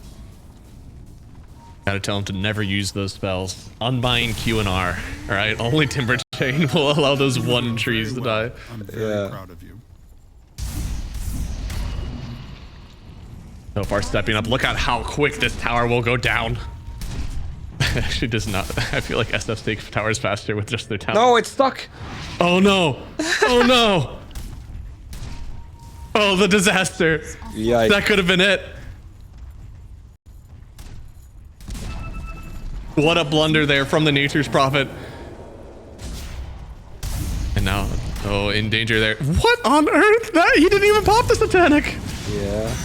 Gotta tell him to never use those spells. Unbind Q and R. All right, only Timber Chain will allow those one trees to die. I'm very proud of you. So far, stepping up. Look at how quick this tower will go down. Actually, does not. I feel like SF take towers faster with just their talent. No, it's stuck. Oh no! Oh no! Oh, the disaster! Yeah. That could have been it. What a blunder there from the Nature's Prophet. And now, oh, in danger there. What on earth? That he didn't even pop the Satanic. Yeah.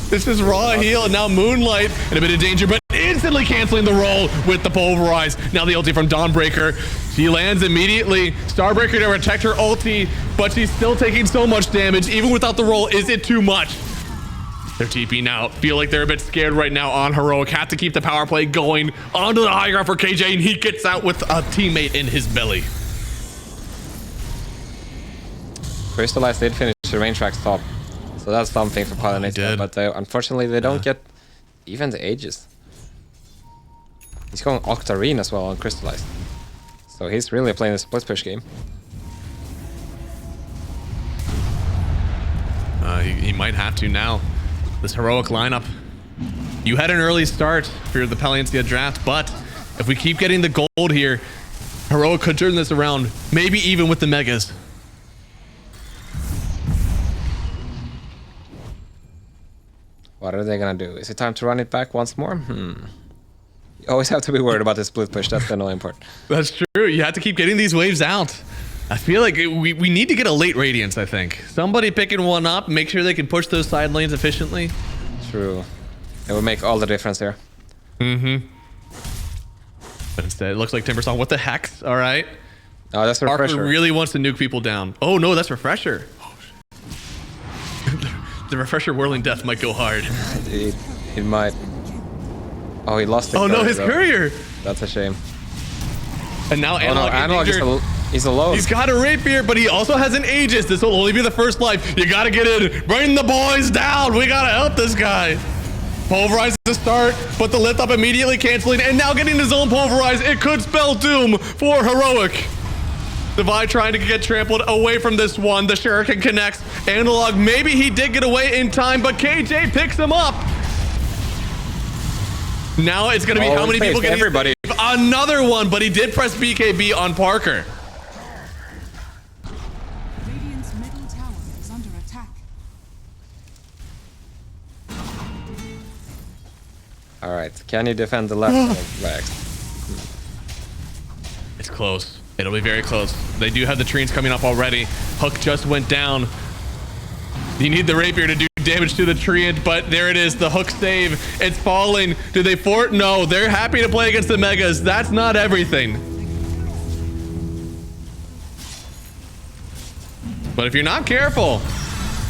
This is raw heal, and now Moonlight in a bit of danger, but instant instantly canceling the roll with the pulverize. Now the ulti from Dawnbreaker. She lands immediately. Starbreaker to protect her ulti, but she's still taking so much damage. Even without the roll, is it too much? They're TPing out. Feel like they're a bit scared right now on Heroic. Have to keep the power play going. Onto the high ground for KJ, and he gets out with a teammate in his belly. Crystallize did finish the range tracks top. So that's something for Palianytsia, but unfortunately they don't get even the Aegis. He's going Octarine as well on Crystallize. So he's really playing a split push game. He might have to now. This Heroic lineup. You had an early start for the Palianytsia draft, but if we keep getting the gold here, Heroic could turn this around, maybe even with the Megas. What are they gonna do? Is it time to run it back once more? You always have to be worried about the split push. That's the annoying part. That's true. You have to keep getting these waves out. I feel like we need to get a late Radiance, I think. Somebody picking one up, make sure they can push those side lanes efficiently. True. It would make all the difference here. Mm-hmm. But instead, it looks like Timbersong. What the heck? All right. Oh, that's Refresher. Parker really wants to nuke people down. Oh, no, that's Refresher. The Refresher Whirling Death might go hard. It might. Oh, he lost the Oh, courier, no, his though. courier. That's a shame. And now Oh, no, Analog he's alone. He's got a rapier, but he also has an Aegis. This will only be the first life. You gotta get in. Bring the boys down. We gotta help this guy. Pulverize to start, but the lift up immediately canceling, and now getting his own pulverize. It could spell doom for Heroic. Divide trying to get trampled away from this one. The Shuriken connects. Analog, maybe he did get away in time, but KJ picks him up. Now it's gonna be how many people get everybody. Another one, but he did press BKB on Parker. Radiant's middle tower is under attack. All right, can you defend the left legs? It's close. It'll be very close. They do have the trees coming up already. Hook just went down. You need the rapier to do damage to the treant, but there it is. The hook save. It's falling. Do they fort? No, they're happy to play against the Megas. That's not everything. But if you're not careful,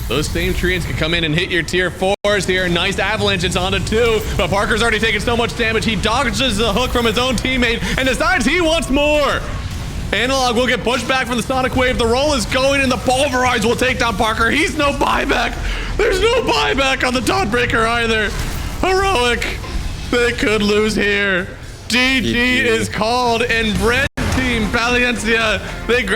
those same treants can come in and hit your tier 4s here. Nice avalanche. It's onto 2, but Parker's already taken so much damage. He dodges the hook from his own teammate and decides he wants more. Analog will get pushed back from the Sonic Wave. The roll is going, and the Pulverize will take down Parker. He's no buyback. There's no buyback on the Dawnbreaker either. Heroic. They could lose here. GG is called, and Red Team Palianytsia, they